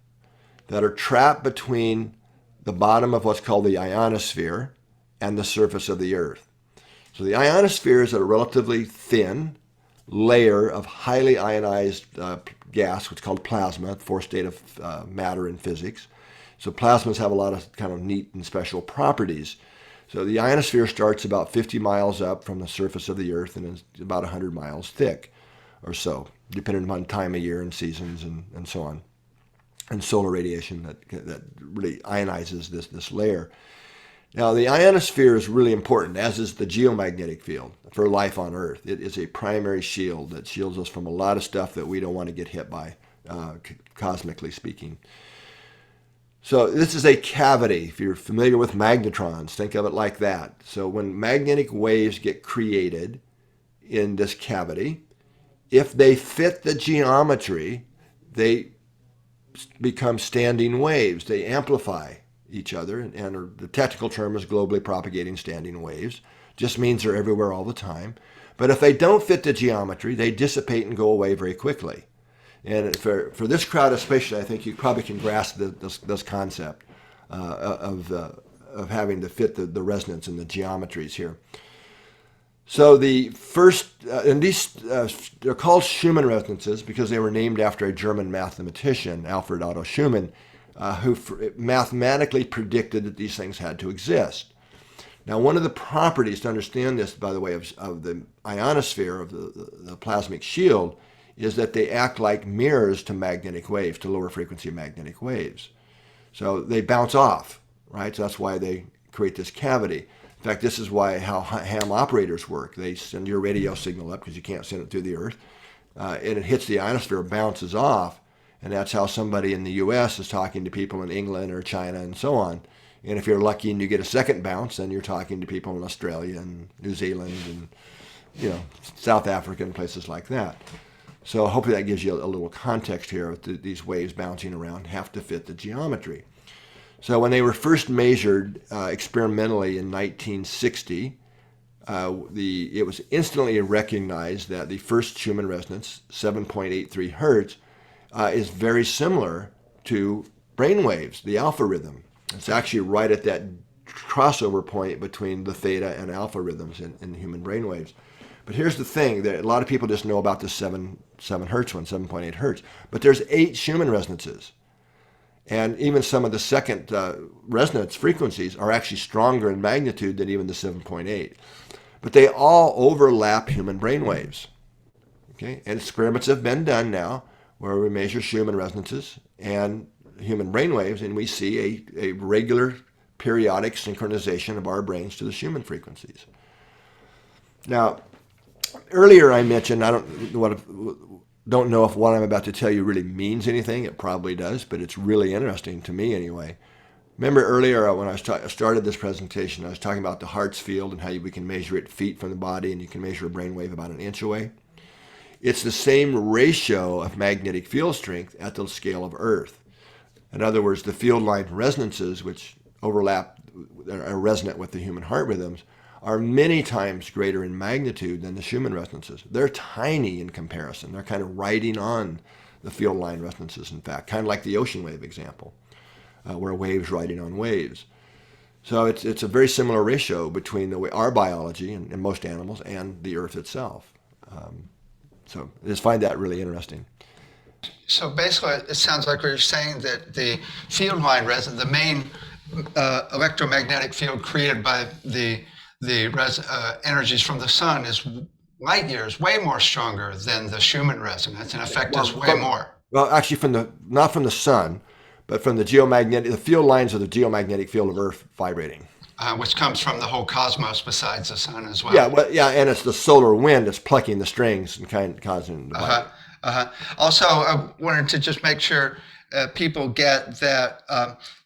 that are trapped between the bottom of what's called the ionosphere and the surface of the Earth. So the ionosphere is a relatively thin layer of highly ionized gas, which is called plasma, fourth state of matter in physics. So plasmas have a lot of kind of neat and special properties. So the ionosphere starts about 50 miles up from the surface of the Earth and is about 100 miles thick or so, depending upon time of year and seasons and so on. And solar radiation that really ionizes this layer. Now, the ionosphere is really important, as is the geomagnetic field for life on Earth. It is a primary shield that shields us from a lot of stuff that we don't want to get hit by, cosmically speaking. So this is a cavity. If you're familiar with magnetrons, think of it like that. So when magnetic waves get created in this cavity, if they fit the geometry, they become standing waves. They amplify each other, and the technical term is globally propagating standing waves. Just means they're everywhere all the time. But if they don't fit the geometry, they dissipate and go away very quickly. And for this crowd especially, I think you probably can grasp this concept of having to fit the resonance and the geometries here. So the first, and these, they're called Schumann resonances because they were named after a German mathematician, Alfred Otto Schumann, who mathematically predicted that these things had to exist. Now, one of the properties to understand this, by the way, of the ionosphere, of the plasmic shield, is that they act like mirrors to magnetic waves, to lower frequency magnetic waves. So they bounce off, right? So that's why they create this cavity. In fact, this is how ham operators work. They send your radio signal up because you can't send it through the Earth, and it hits the ionosphere, bounces off, and that's how somebody in the U.S. is talking to people in England or China and so on. And if you're lucky and you get a second bounce, then you're talking to people in Australia and New Zealand and South Africa and places like that. So hopefully that gives you a little context here. These waves bouncing around have to fit the geometry. So when they were first measured experimentally in 1960, it was instantly recognized that the first Schumann resonance, 7.83 hertz, is very similar to brain waves, the alpha rhythm. It's actually right at that crossover point between the theta and alpha rhythms in human brain waves. But here's the thing, that a lot of people just know about the 7 hertz one, 7.8 hertz. But there's 8 Schumann resonances. And even some of the second resonance frequencies are actually stronger in magnitude than even the 7.8. But they all overlap human brain waves. Okay? And experiments have been done now where we measure Schumann resonances and human brain waves, and we see a regular periodic synchronization of our brains to the Schumann frequencies. Now, earlier I mentioned, I don't know if what I'm about to tell you really means anything. It probably does, but it's really interesting to me anyway. Remember earlier when I started this presentation, I was talking about the Hartz field and how we can measure it feet from the body, and you can measure a brainwave about an inch away. It's the same ratio of magnetic field strength at the scale of Earth. In other words, the field line resonances, which overlap, are resonant with the human heart rhythms, are many times greater in magnitude than the Schumann resonances. They're tiny in comparison. They're kind of riding on the field line resonances, in fact, kind of like the ocean wave example, where waves riding on waves. So it's a very similar ratio between our biology and most animals and the Earth itself. So I just find that really interesting. So basically, it sounds like you're saying that the field line resonance, the main electromagnetic field created by the energies from the sun, is light years, way more stronger than the Schumann resonance. In effect, is way more. Well, actually, not from the sun, but from the field lines of the geomagnetic field of Earth vibrating. Which comes from the whole cosmos besides the sun as well. Yeah, and it's the solar wind that's plucking the strings and causing the vibe. Also, I wanted to just make sure people get that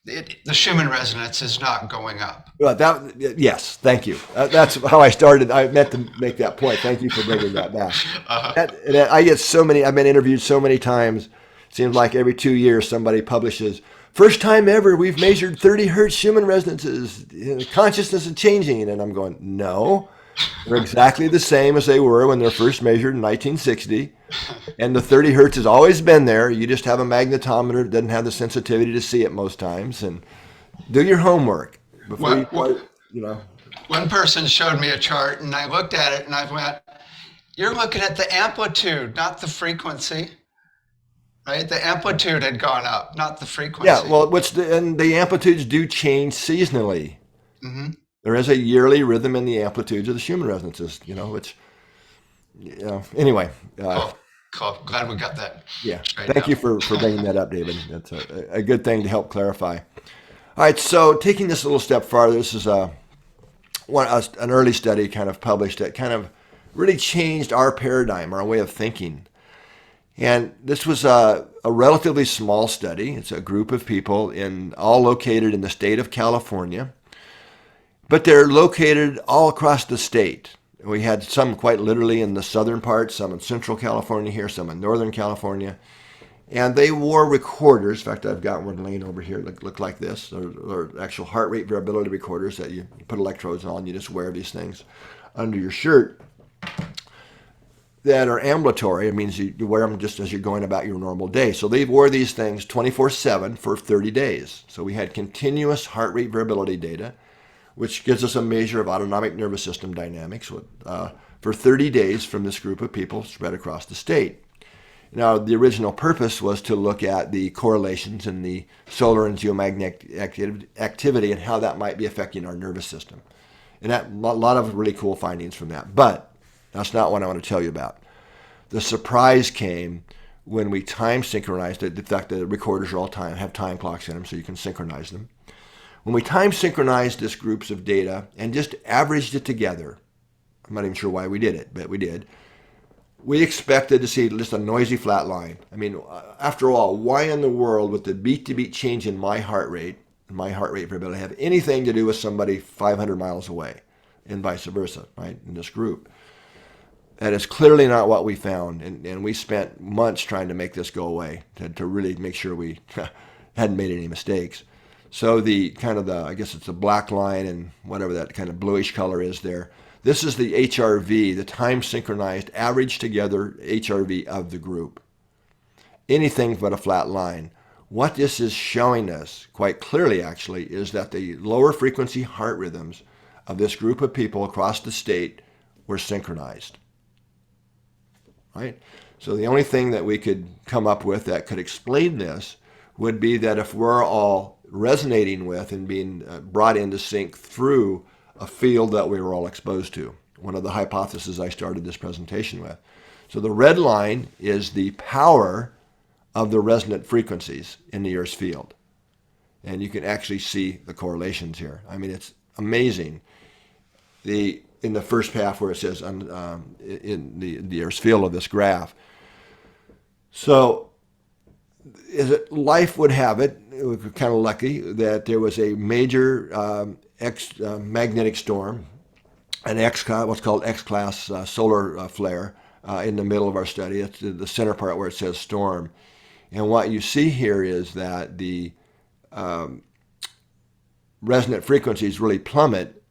the Schumann resonance is not going up. Well, yes, thank you. That's how I started. I meant to make that point. Thank you for bringing that back. I get I've been interviewed so many times. Seems like every 2 years somebody publishes first time ever we've measured 30 hertz Schumann resonances. Consciousness is changing. And I'm going, no, they're exactly the same as they were when they're first measured in 1960. And the 30 hertz has always been there. You just have a magnetometer that doesn't have the sensitivity to see it most times. And do your homework before you start, One person showed me a chart, and I looked at it, and I went, "You're looking at the amplitude, not the frequency." Right? The amplitude had gone up, not the frequency. Yeah, well, and the amplitudes do change seasonally. Mm-hmm. There is a yearly rhythm in the amplitudes of the Schumann resonances, anyway. Cool. Glad we got that. Yeah. Thank you for bringing that up, David. That's a good thing to help clarify. All right, so taking this a little step farther, this is an early study kind of published that kind of really changed our paradigm, our way of thinking. And this was a relatively small study. It's a group of people all located in the state of California, but they're located all across the state. We had some quite literally in the southern part, some in central California here, some in northern California. And they wore recorders. In fact, I've got one laying over here that look like this. Or actual heart rate variability recorders that you put electrodes on. You just wear these things under your shirt that are ambulatory. It means you wear them just as you're going about your normal day. So they wore these things 24/7 for 30 days. So we had continuous heart rate variability data, which gives us a measure of autonomic nervous system dynamics for 30 days from this group of people spread across the state. Now, the original purpose was to look at the correlations in the solar and geomagnetic activity and how that might be affecting our nervous system. And a lot of really cool findings from that. But that's not what I want to tell you about. The surprise came when we time synchronized it. In fact, the recorders are have time clocks in them, so you can synchronize them. When we time synchronized this groups of data and just averaged it together, I'm not even sure why we did it, but we did. We expected to see just a noisy flat line. I mean, after all, why in the world would the beat-to-beat change in my heart rate variability have anything to do with somebody 500 miles away, and vice versa, right, in this group? That is clearly not what we found, and we spent months trying to make this go away, to really make sure we hadn't made any mistakes. So I guess it's the black line and whatever that kind of bluish color is there. This is the HRV, the time synchronized average together HRV of the group. Anything but a flat line. What this is showing us quite clearly actually is that the lower frequency heart rhythms of this group of people across the state were synchronized. Right? So the only thing that we could come up with that could explain this would be that if we're all resonating with and being brought into sync through a field that we were all exposed to. One of the hypotheses I started this presentation with. So the red line is the power of the resonant frequencies in the Earth's field. And you can actually see the correlations here. I mean, it's amazing. In the first half where it says in the Earth's field of this graph. So life would have it, we're kind of lucky that there was a major magnetic storm, what's called X-class solar flare in the middle of our study. It's the center part where it says storm. And what you see here is that the resonant frequencies really plummet,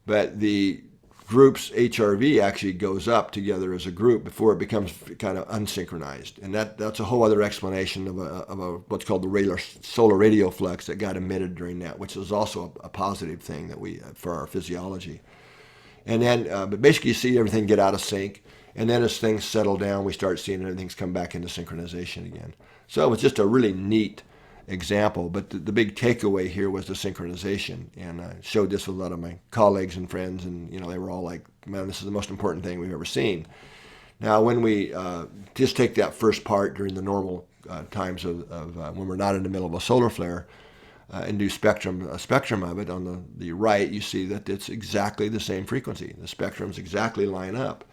but the group's HRV actually goes up together as a group before it becomes kind of unsynchronized. And that's a whole other explanation of a what's called the solar radio flux that got emitted during that, which is also a positive thing that for our physiology. And then, but basically you see everything get out of sync. And then as things settle down, we start seeing everything's come back into synchronization again. So it was just a really neat example, but the big takeaway here was the synchronization, and I showed this with a lot of my colleagues and friends, and they were all like, man, this is the most important thing we've ever seen. Now when we just take that first part during the normal times of when we're not in the middle of a solar flare and do a spectrum of it, on the right you see that it's exactly the same frequency. The spectrums exactly line up,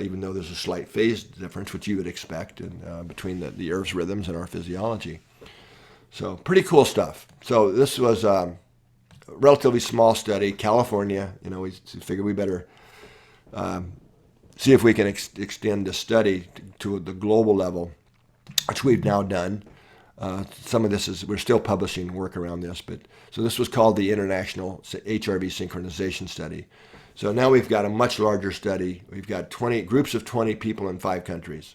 even though there's a slight phase difference, which you would expect between the Earth's rhythms and our physiology. So pretty cool stuff. So this was a relatively small study, California. We figured we better see if we can extend the study to the global level, which we've now done. Some of this we're still publishing work around this, but so this was called the International HRV Synchronization Study. So now we've got a much larger study. We've got 20 groups of 20 people in 5 countries.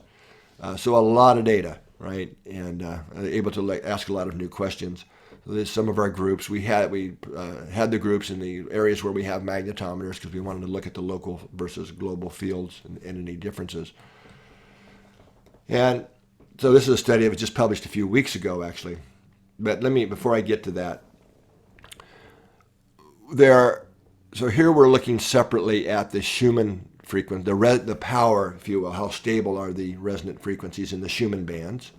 So a lot of data, right? And able to ask a lot of new questions. So there's some of our groups. We had the groups in the areas where we have magnetometers because we wanted to look at the local versus global fields and any differences. And so this is a study that was just published a few weeks ago, actually. But before I get to that, so here we're looking separately at the Schumann frequency, the power, if you will, how stable are the resonant frequencies in the Schumann bands,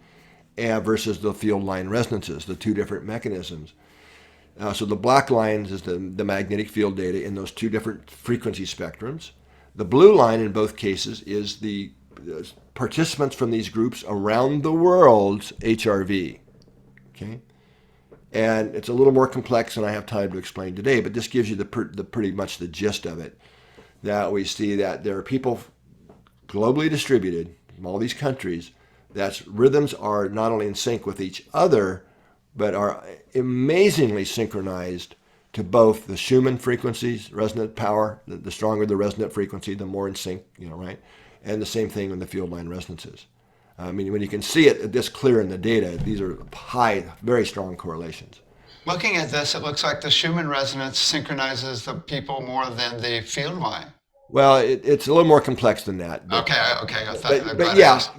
versus the field line resonances, the 2 different mechanisms. So the black lines is the magnetic field data in those 2 different frequency spectrums. The blue line in both cases is the participants from these groups around the world's HRV. Okay, and it's a little more complex than I have time to explain today, but this gives you the pretty much the gist of it. That we see that there are people globally distributed from all these countries that rhythms are not only in sync with each other, but are amazingly synchronized to both the Schumann frequencies, resonant power. The stronger the resonant frequency, the more in sync, right? And the same thing with the field line resonances. I mean, when you can see it this clear in the data, these are high, very strong correlations. Looking at this, it looks like the Schumann resonance synchronizes the people more than the field line. Well, it's a little more complex than that. But, okay.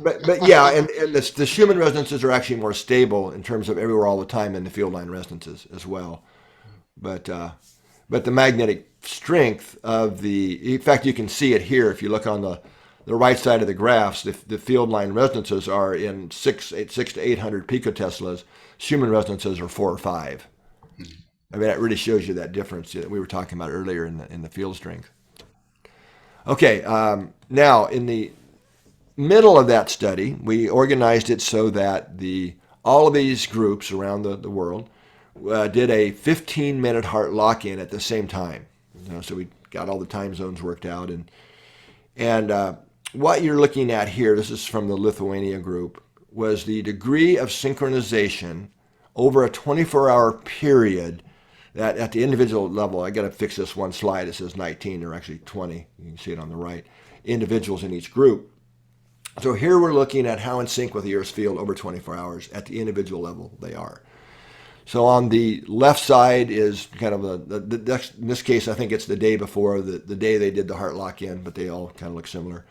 But yeah, and the Schumann resonances are actually more stable in terms of everywhere all the time than the field line resonances as well. But the magnetic strength of in fact, you can see it here if you look on the right side of the graphs. The field line resonances are in 600 to 800 picoteslas. Schumann resonances are 4 or 5. I mean, that really shows you that difference that we were talking about earlier in the field strength. Okay, now in the middle of that study, we organized it so that all of these groups around the world did a 15-minute heart lock-in at the same time. So we got all the time zones worked out, and what you're looking at here, this is from the Lithuania group, was the degree of synchronization over a 24-hour period. That at the individual level, I got to fix this one slide. It says 19, there are actually 20. You can see it on the right. Individuals in each group. So here we're looking at how in sync with the Earth's field over 24 hours at the individual level they are. So on the left side is kind of in this case, I think it's the day before, the day they did the heart lock-in, but they all kind of look similar.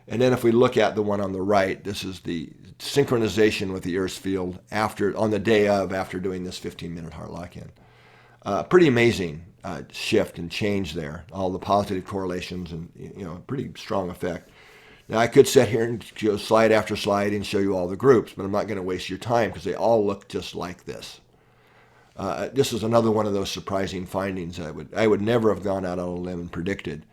And then if we look at the one on the right, this is the synchronization with the Earth's field on the day after doing this 15-minute heart lock-in. Pretty amazing shift and change there. All the positive correlations and pretty strong effect. Now I could sit here and go slide after slide and show you all the groups, but I'm not going to waste your time because they all look just like this. This is another one of those surprising findings I would never have gone out on a limb and predicted.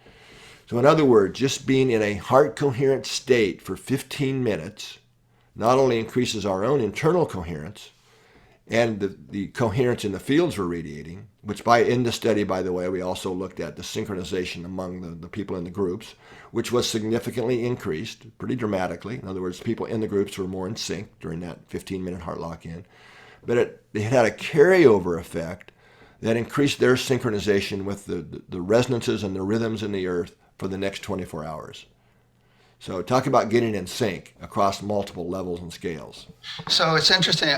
So in other words, just being in a heart coherent state for 15 minutes not only increases our own internal coherence, and the coherence in the fields we're radiating, which in the study, by the way, we also looked at the synchronization among the people in the groups, which was significantly increased, pretty dramatically. In other words, people in the groups were more in sync during that 15-minute heart lock-in. But it had a carryover effect that increased their synchronization with the resonances and the rhythms in the Earth for the next 24 hours. So talk about getting in sync across multiple levels and scales. So it's interesting.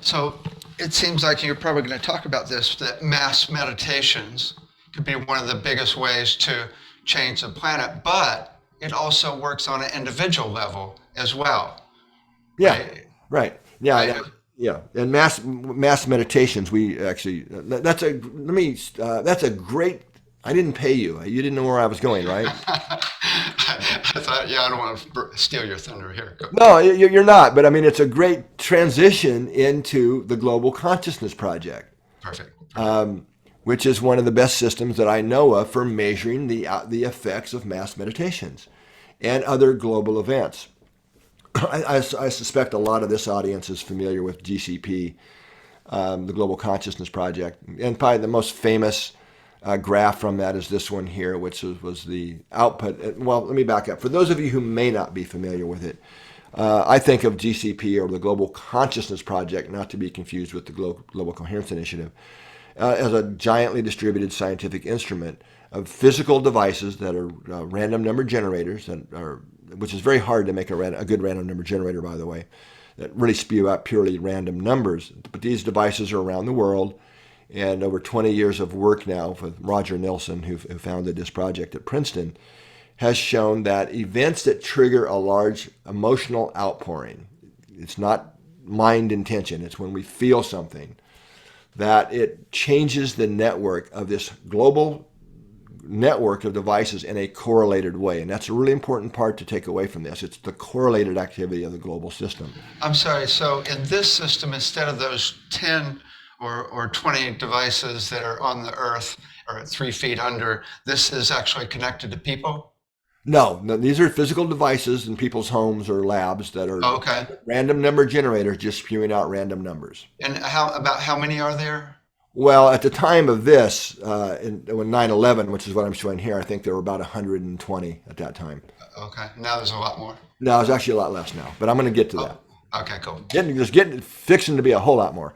So it seems like you're probably going to talk about this, that mass meditations could be one of the biggest ways to change the planet, but it also works on an individual level as well. Yeah, right. Yeah, yeah. And mass meditations, we actually, that's a great, I didn't pay you. You didn't know where I was going, right? I thought, I don't want to steal your thunder here. No, you're not. But I mean, it's a great transition into the Global Consciousness Project. Perfect. Which is one of the best systems that I know of for measuring the effects of mass meditations and other global events. I suspect a lot of this audience is familiar with GCP, the Global Consciousness Project, and probably the most famous graph from that is this one here, which was the output. Well, let me back up. For those of you who may not be familiar with it, I think of GCP, or the Global Consciousness Project, not to be confused with the Global Coherence Initiative, as a giantly distributed scientific instrument of physical devices that are random number generators, which is very hard to make a good random number generator, by the way, that really spew out purely random numbers. But these devices are around the world, and over 20 years of work now with Roger Nilsson, who founded this project at Princeton, has shown that events that trigger a large emotional outpouring, it's not mind intention, it's when we feel something, that it changes the network of this global network of devices in a correlated way. And that's a really important part to take away from this. It's the correlated activity of the global system. I'm sorry, so in this system, instead of those 10 or 20 devices that are on the Earth or 3 feet under, this is actually connected to people? No, these are physical devices in people's homes or labs that are random number generators just spewing out random numbers. And how many are there? Well, at the time of this, when 9/11, which is what I'm showing here, I think there were about 120 at that time. Okay, now there's a lot more. No, it's actually a lot less now, but I'm going to get to that. Okay, cool. Fixing to be a whole lot more.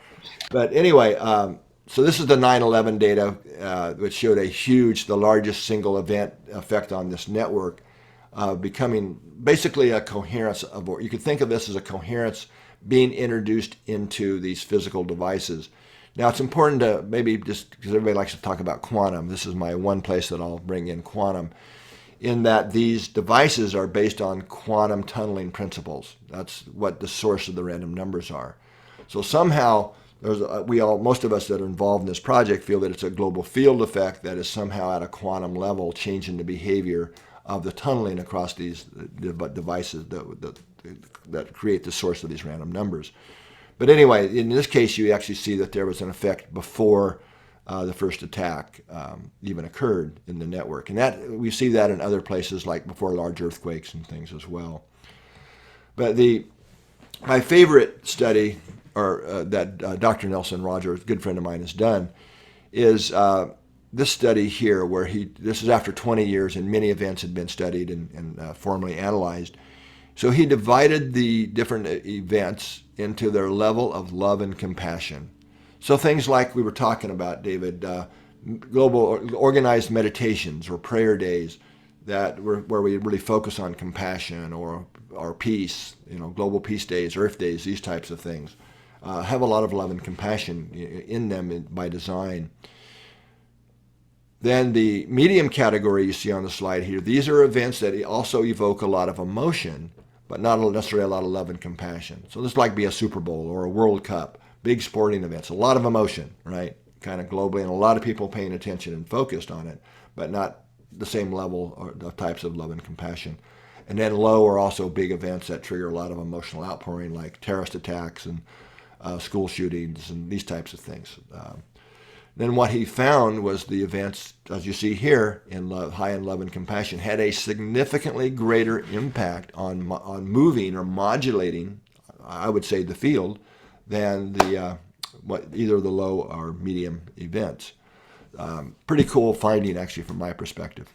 But anyway, so this is the 9/11 data, which showed the largest single event effect on this network, becoming basically a coherence of, or you could think of this as a coherence being introduced into these physical devices. Now, it's important to maybe, just because everybody likes to talk about quantum, this is my one place that I'll bring in quantum, in that these devices are based on quantum tunneling principles. That's what the source of the random numbers are. So somehow, most of us that are involved in this project feel that it's a global field effect that is somehow at a quantum level changing the behavior of the tunneling across these devices that create the source of these random numbers. But anyway, in this case, you actually see that there was an effect before the first attack even occurred in the network. And that we see that in other places, like before large earthquakes and things as well. But my favorite study, that Dr. Nelson Roger, a good friend of mine, has done, is this study here, where this is after 20 years and many events had been studied and formally analyzed. So he divided the different events into their level of love and compassion. So things like we were talking about, David, global organized meditations or prayer days where we really focus on compassion or peace, global peace days, Earth days, these types of things, have a lot of love and compassion in them by design. Then the medium category you see on the slide here, these are events that also evoke a lot of emotion, but not necessarily a lot of love and compassion. So this might be a Super Bowl or a World Cup, big sporting events, a lot of emotion, right? Kind of globally, and a lot of people paying attention and focused on it, but not the same level or the types of love and compassion. And then low are also big events that trigger a lot of emotional outpouring, like terrorist attacks and school shootings and these types of things. Then what he found was the events, as you see here, high in love and compassion, had a significantly greater impact on moving or modulating, I would say, the field than either the low or medium events. Pretty cool finding, actually, from my perspective.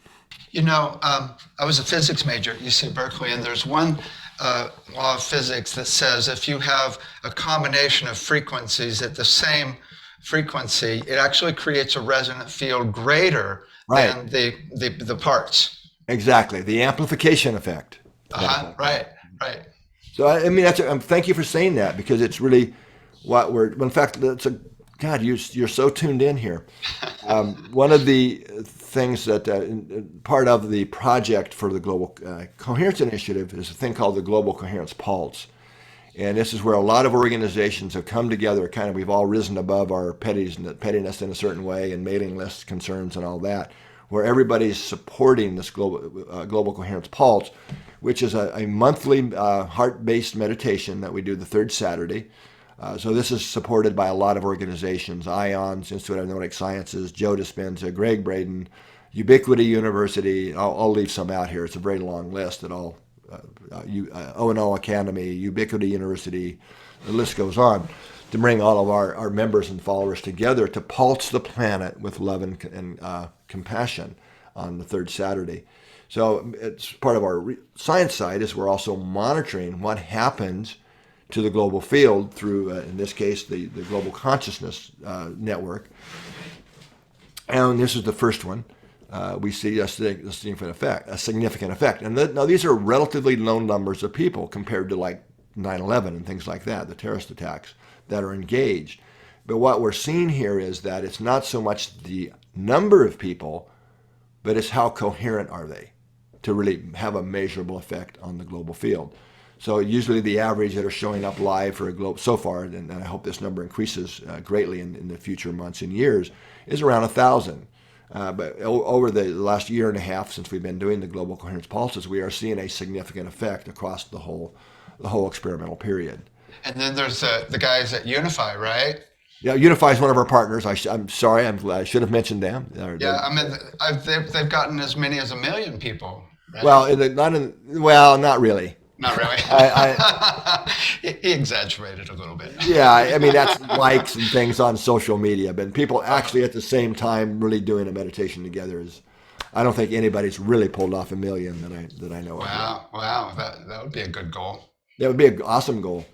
I was a physics major at UC Berkeley, and there's one law of physics that says if you have a combination of frequencies at the same frequency, it actually creates a resonant field greater than the parts. Exactly, the amplification effect. Right. So I mean, thank you for saying that, because it's really what in fact, God, you're so tuned in here. One of the things that part of the project for the Global Coherence Initiative is a thing called the Global Coherence Pulse. And this is where a lot of organizations have come together, we've all risen above our pettiness in a certain way and mailing list concerns and all that, where everybody's supporting this Global Coherence Pulse, which is a monthly heart-based meditation that we do the third Saturday. So this is supported by a lot of organizations: IONS, Institute of Noetic Sciences, Joe Dispenza, Greg Braden, Ubiquity University. I'll leave some out here. It's a very long list that all O&O Academy, Ubiquity University, the list goes on, to bring all of our members and followers together to pulse the planet with love and compassion on the third Saturday. So it's part of our science side is we're also monitoring what happens to the global field through, in this case, the global consciousness network. And this is the first one. We see a significant effect. And now these are relatively low numbers of people compared to like 9/11 and things like that, the terrorist attacks that are engaged. But what we're seeing here is that it's not so much the number of people, but it's how coherent are they to really have a measurable effect on the global field. So usually the average that are showing up live for a globe so far, and I hope this number increases greatly in the future months and years, is around 1,000. But over the last year and a half since we've been doing the global coherence pulses, we are seeing a significant effect across the whole experimental period. And then there's the guys at Unify, right? Yeah, Unify is one of our partners. I'm sorry, I should have mentioned them. Yeah, I mean, they've gotten as many as 1 million people. Right? Well, not really. Not really. He exaggerated a little bit. Yeah, I mean that's likes and things on social media, but people actually at the same time really doing a meditation together is. I don't think anybody's really pulled off 1 million that I know of. Wow, that would be a good goal. That would be an awesome goal.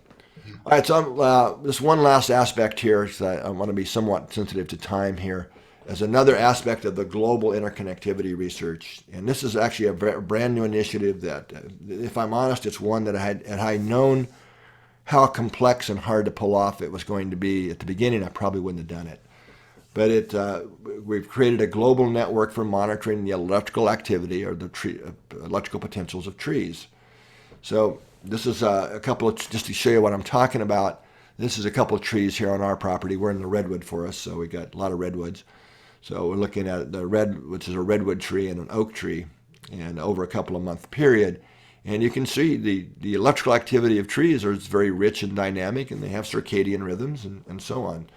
All right, so just one last aspect here, because I want to be somewhat sensitive to time here, as another aspect of the global interconnectivity research. And this is actually a brand new initiative that, if I'm honest, it's one that had I known how complex and hard to pull off it was going to be at the beginning, I probably wouldn't have done it. But we've created a global network for monitoring the electrical activity or the electrical potentials of trees. So this is a couple of, just to show you what I'm talking about, this is a couple of trees here on our property. We're in the redwood forest, so we got a lot of redwoods. So we're looking at the which is a redwood tree and an oak tree, and over a couple of month period. And you can see the electrical activity of trees is very rich and dynamic, and they have circadian rhythms and so on.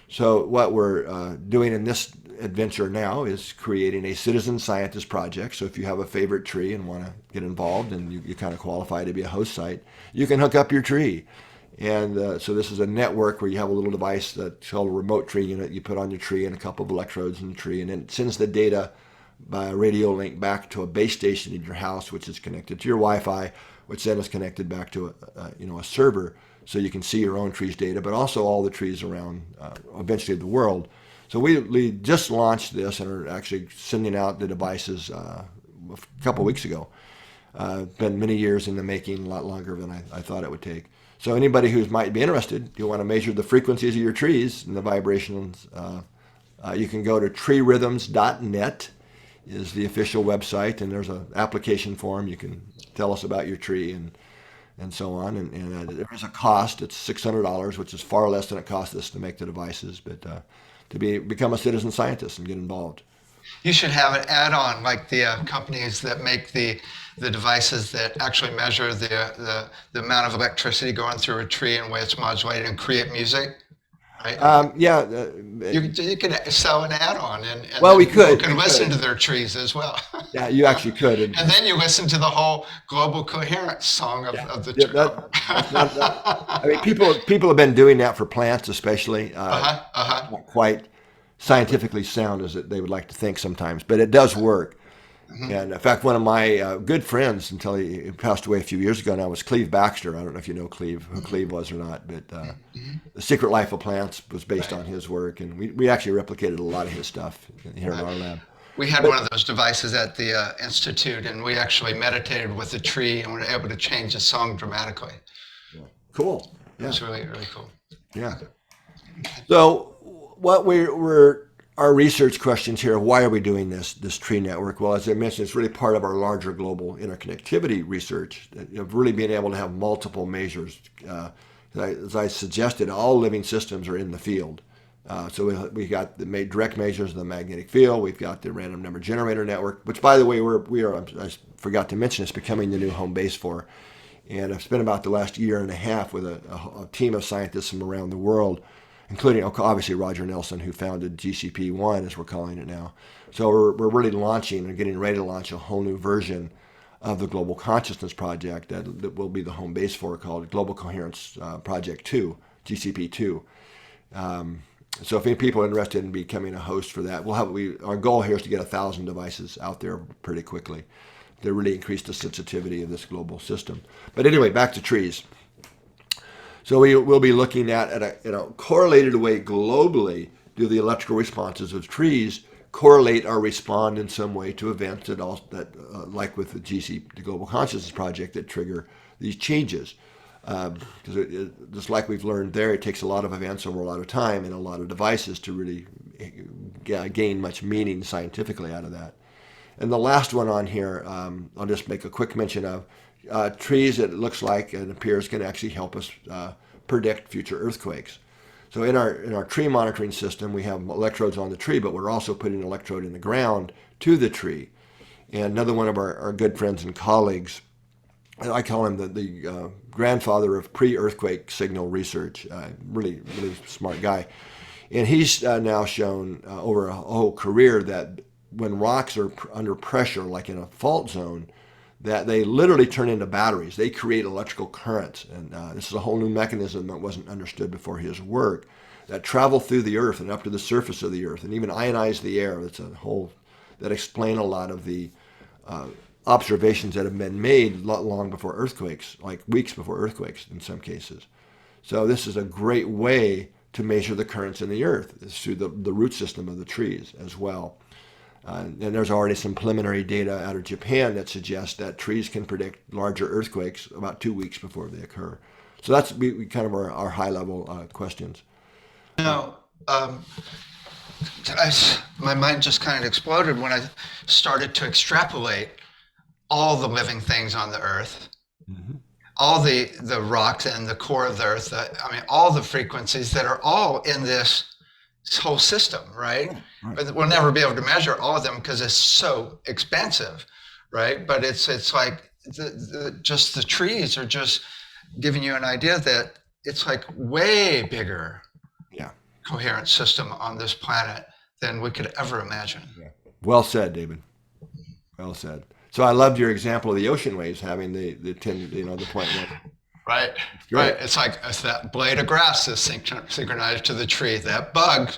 So what we're doing in this adventure now is creating a citizen scientist project. So if you have a favorite tree and want to get involved and you kind of qualify to be a host site, you can hook up your tree. And so this is a network where you have a little device that's called a remote tree unit. You put on your tree and a couple of electrodes in the tree, and then it sends the data by a radio link back to a base station in your house, which is connected to your Wi-Fi, which then is connected back to a server, so you can see your own trees data, but also all the trees around eventually the world. So we just launched this and are actually sending out the devices a couple weeks ago. Been many years in the making, a lot longer than I thought it would take. So anybody who might be interested, you want to measure the frequencies of your trees and the vibrations, you can go to treerhythms.net is the official website, and there's an application form. You can tell us about your tree and so on. And there is a cost. It's $600, which is far less than it costs us to make the devices, but to become a citizen scientist and get involved. You should have an add-on like the companies that make the devices that actually measure the amount of electricity going through a tree and the way it's modulated and create music. Right? You can sell an add-on, and well, we could. You can listen to their trees as well. Yeah, you actually could. And then you listen to the whole global coherence song of the tree. I mean, people have been doing that for plants, especially. Not quite scientifically sound as they would like to think sometimes, but it does work. Mm-hmm. And in fact, one of my good friends, until he passed away a few years ago now, was Cleve Baxter. I don't know if you know Cleve, who Cleve was or not, but The Secret Life of Plants was based on his work, and we actually replicated a lot of his stuff here in our lab. We had one of those devices at the Institute, and we actually meditated with the tree, and we were able to change the song dramatically. Yeah. Cool. Yeah. It was really, really cool. Yeah. So what our research questions here, why are we doing this tree network? Well, as I mentioned, it's really part of our larger global interconnectivity research, of really being able to have multiple measures. As I suggested, all living systems are in the field. So we got the direct measures of the magnetic field. We've got the random number generator network, which, by the way, I forgot to mention, it's becoming the new home base for. And I've spent about the last year and a half with a team of scientists from around the world, including obviously Roger Nelson, who founded GCP-1, as we're calling it now. So we're really launching and getting ready to launch a whole new version of the Global Consciousness Project that will be the home base for, called Global Coherence Project 2, GCP-2. So if any people are interested in becoming a host for that, our goal here is to get 1,000 devices out there pretty quickly. to really increase the sensitivity of this global system. But anyway, back to trees. So we'll be looking at a correlated way globally, do the electrical responses of trees correlate or respond in some way to events like with the the Global Consciousness Project, that trigger these changes. Because just like we've learned there, it takes a lot of events over a lot of time and a lot of devices to really gain much meaning scientifically out of that. And the last one on here, I'll just make a quick mention of trees. It looks like and appears can actually help us predict future earthquakes. So in our tree monitoring system, we have electrodes on the tree, but we're also putting an electrode in the ground to the tree. And another one of our good friends and colleagues, I call him the grandfather of pre-earthquake signal research, really smart guy. And he's now shown over a whole career that when rocks are under pressure, like in a fault zone, that they literally turn into batteries. They create electrical currents. And this is a whole new mechanism that wasn't understood before his work, that travel through the earth and up to the surface of the earth and even ionize the air. That's a whole, that explain a lot of the observations that have been made long before earthquakes, like weeks before earthquakes in some cases. So this is a great way to measure the currents in the earth. It's through the root system of the trees as well. And there's already some preliminary data out of Japan that suggests that trees can predict larger earthquakes about 2 weeks before they occur. So that's kind of our high-level questions. Now, my mind just kind of exploded when I started to extrapolate all the living things on the earth, all the rocks and the core of the earth, all the frequencies that are all in this whole system, right? But we'll never be able to measure all of them because it's so expansive, right? But it's like just the trees are just giving you an idea that it's like way bigger coherent system on this planet than we could ever imagine. Yeah. Well said, David. Well said. So I loved your example of the ocean waves having the 10, the 0.1. Right. Right. It's like that blade of grass is synchronized to the tree. That bug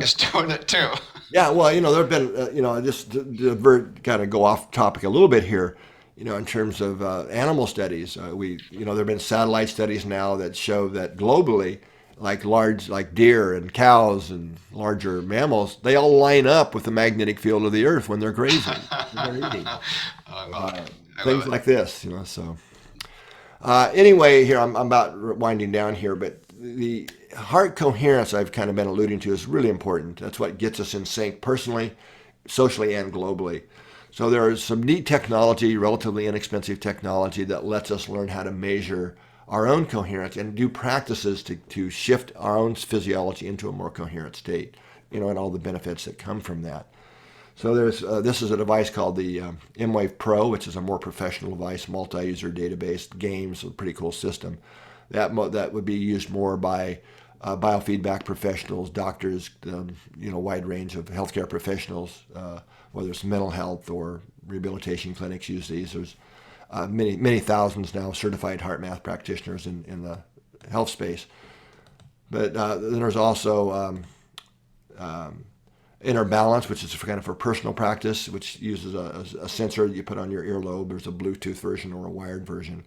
is doing it too. Yeah. Well, there have been, just to kind of go off topic a little bit here, in terms of animal studies, there have been satellite studies now that show that globally, like deer and cows and larger mammals, they all line up with the magnetic field of the earth when they're grazing, when they're eating. Things like this, so. Anyway, here I'm about winding down here, but the heart coherence I've kind of been alluding to is really important. That's what gets us in sync personally, socially, and globally. So there is some neat technology, relatively inexpensive technology, that lets us learn how to measure our own coherence and do practices to shift our own physiology into a more coherent state, and all the benefits that come from that. So this is a device called the M-Wave Pro, which is a more professional device, multi-user database, games, a pretty cool system. That would be used more by biofeedback professionals, doctors, wide range of healthcare professionals, whether it's mental health or rehabilitation clinics use these. There's many thousands now of certified heart math practitioners in the health space. But then there's also Inner Balance, which is kind of for personal practice, which uses a sensor that you put on your earlobe. There's a Bluetooth version or a wired version.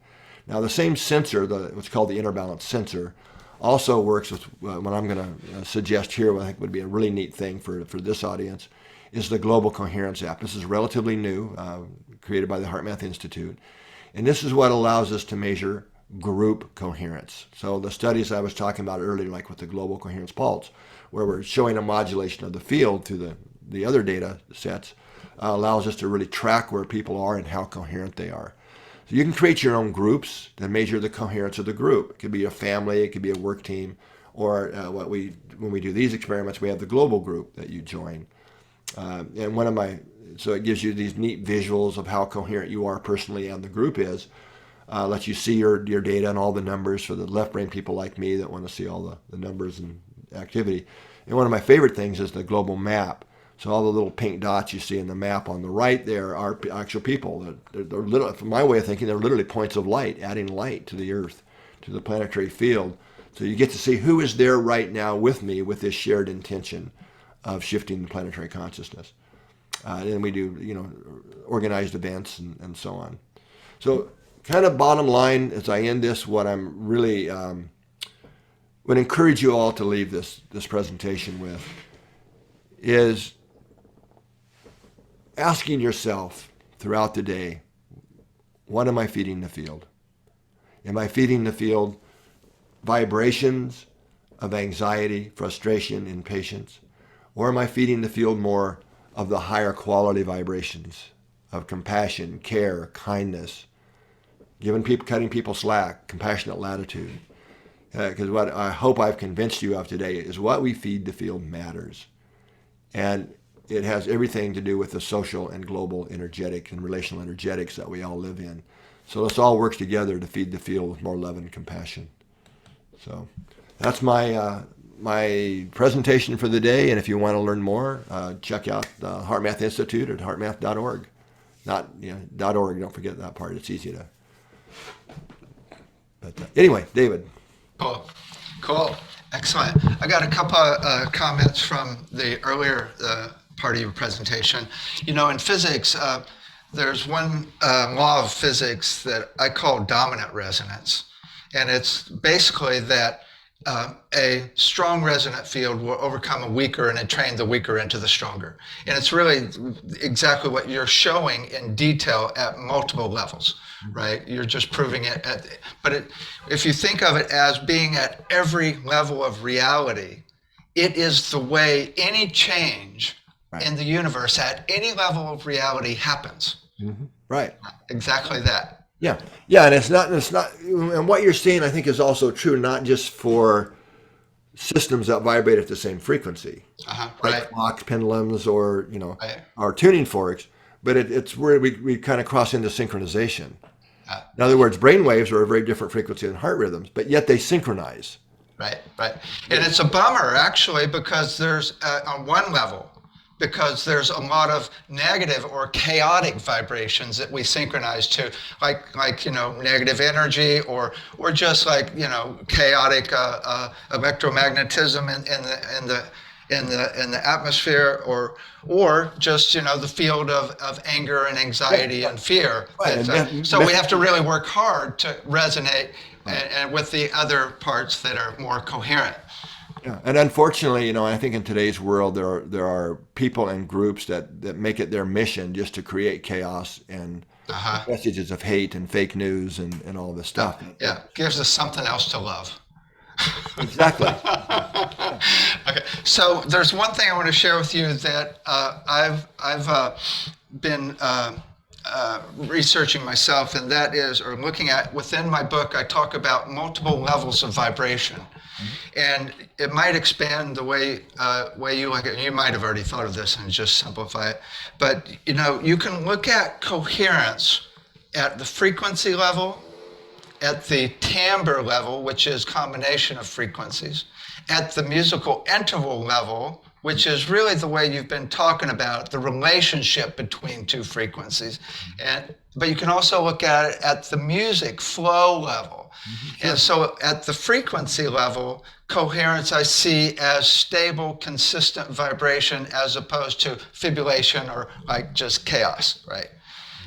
Now, the same sensor, what's called the Inner Balance sensor, also works with what I'm going to suggest here, what I think would be a really neat thing for this audience, is the Global Coherence app. This is relatively new, created by the HeartMath Institute. And this is what allows us to measure group coherence. So the studies I was talking about earlier, like with the Global Coherence Pulse, where we're showing a modulation of the field through the other data sets, allows us to really track where people are and how coherent they are. So you can create your own groups to measure the coherence of the group. It could be a family, it could be a work team, or when we do these experiments, we have the global group that you join. So it gives you these neat visuals of how coherent you are personally and the group is. Lets you see your data and all the numbers for the left brain people like me that want to see all the numbers and activity. And one of my favorite things is the global map. So all the little pink dots you see in the map on the right there are actual people. They're little, from my way of thinking, they're literally points of light, adding light to the earth, to the planetary field. So you get to see who is there right now with me with this shared intention of shifting the planetary consciousness. and we do, organized events and so on. So kind of bottom line, as I end this, what I'm really would encourage you all to leave this presentation with is asking yourself throughout the day, what am I feeding the field? Am I feeding the field vibrations of anxiety, frustration, impatience? Or am I feeding the field more of the higher quality vibrations of compassion, care, kindness, cutting people slack, compassionate latitude? Because what I hope I've convinced you of today is what we feed the field matters. And it has everything to do with the social and global energetic and relational energetics that we all live in. So let's all work together to feed the field with more love and compassion. So that's my presentation for the day. And if you want to learn more, check out the HeartMath Institute at heartmath.org. Not .org. Don't forget that part. It's easy to. But anyway, David. Cool. Excellent. I got a couple of comments from the earlier part of your presentation. In physics, there's one law of physics that I call dominant resonance. And it's basically that a strong resonant field will overcome a weaker and train the weaker into the stronger. And it's really exactly what you're showing in detail at multiple levels, right? You're just proving it. If you think of it as being at every level of reality, it is the way any change in the universe at any level of reality happens. Mm-hmm. Right. Exactly that. Yeah, and it's not, and what you're saying, I think, is also true not just for systems that vibrate at the same frequency, like clocks, pendulums, or our tuning forks, but it's where we kind of cross into synchronization. In other words, brain waves are a very different frequency than heart rhythms, but yet they synchronize. Right. And it's a bummer, actually, because there's on one level, because there's a lot of negative or chaotic vibrations that we synchronize to, like negative energy, or just like chaotic electromagnetism in the atmosphere, or just the field of anger and anxiety and fear. So we have to really work hard to resonate and with the other parts that are more coherent. Yeah, and unfortunately, I think in today's world there are people and groups that make it their mission just to create chaos and messages of hate and fake news and all this stuff. Yeah, gives us something else to love. Exactly. Okay, so there's one thing I want to share with you that I've been researching myself, and that is, or looking at within my book, I talk about multiple levels of vibration. And it might expand the way you look at it. You might have already thought of this and just simplify it. But, you can look at coherence at the frequency level, at the timbre level, which is combination of frequencies, at the musical interval level, which is really the way you've been talking about, the relationship between two frequencies. But you can also look at it at the music flow level. Mm-hmm. And so at the frequency level, coherence I see as stable, consistent vibration as opposed to fibrillation or like just chaos, right?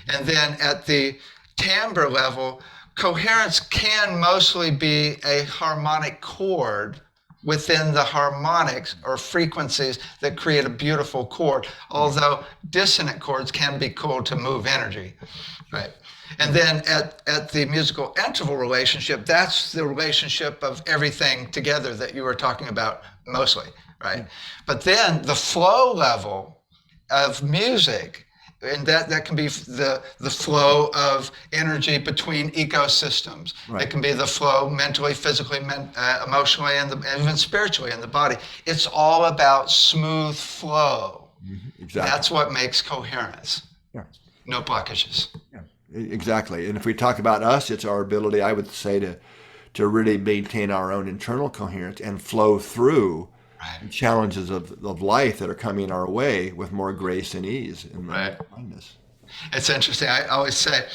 And then at the timbre level, coherence can mostly be a harmonic chord within the harmonics or frequencies that create a beautiful chord, although dissonant chords can be cool to move energy, right? And then at the musical interval relationship, that's the relationship of everything together that you were talking about mostly, right? But then the flow level of music, and that can be the flow of energy between ecosystems. Right. It can be the flow mentally, physically, emotionally, and even spiritually in the body. It's all about smooth flow. Mm-hmm. Exactly. That's what makes coherence. Yeah. No blockages. Yeah. Exactly. And if we talk about us, it's our ability, I would say, to really maintain our own internal coherence and flow through challenges of life that are coming our way with more grace and ease and kindness. It's interesting. I always say,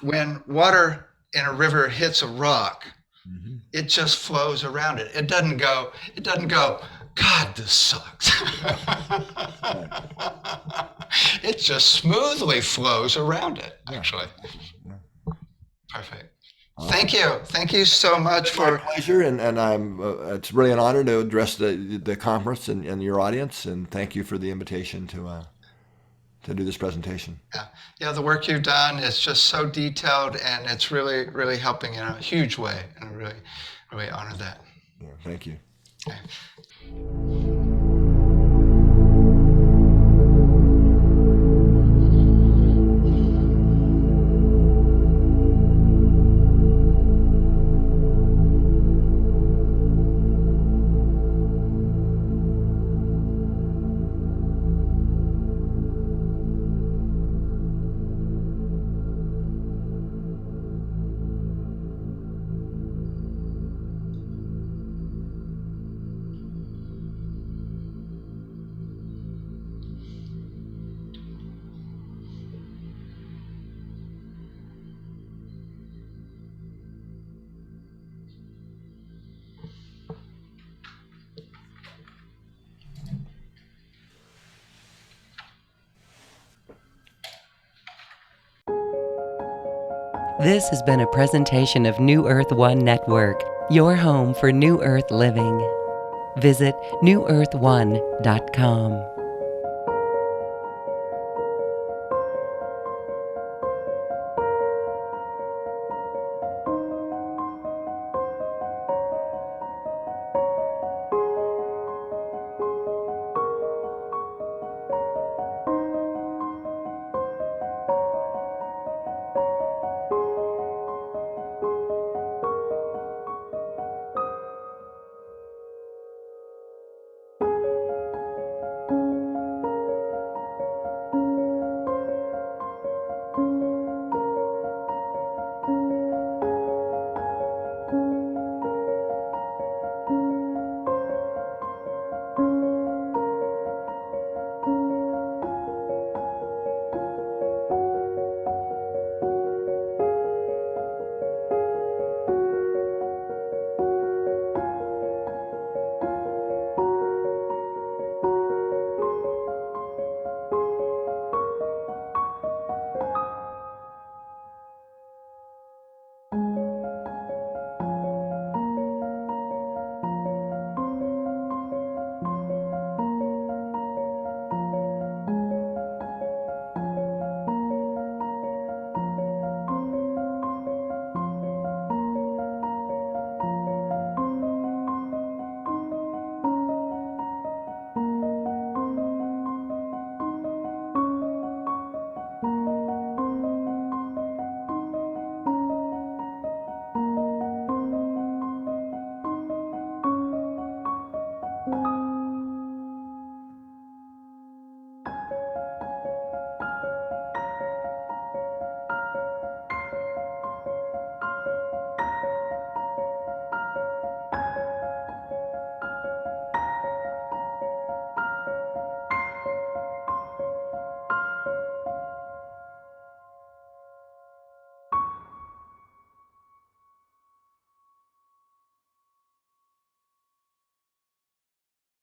when water in a river hits a rock, it just flows around it. It doesn't go God, this sucks. It just smoothly flows around it, actually. Perfect. Thank you. Thank you so much for my pleasure, and I'm it's really an honor to address the conference and your audience, and thank you for the invitation to do this presentation. Yeah, the work you've done is just so detailed, and it's really, really helping in a huge way, and I really, really honor that. Yeah, thank you. Okay. This has been a presentation of New Earth One Network, your home for New Earth living. Visit newearth1.com.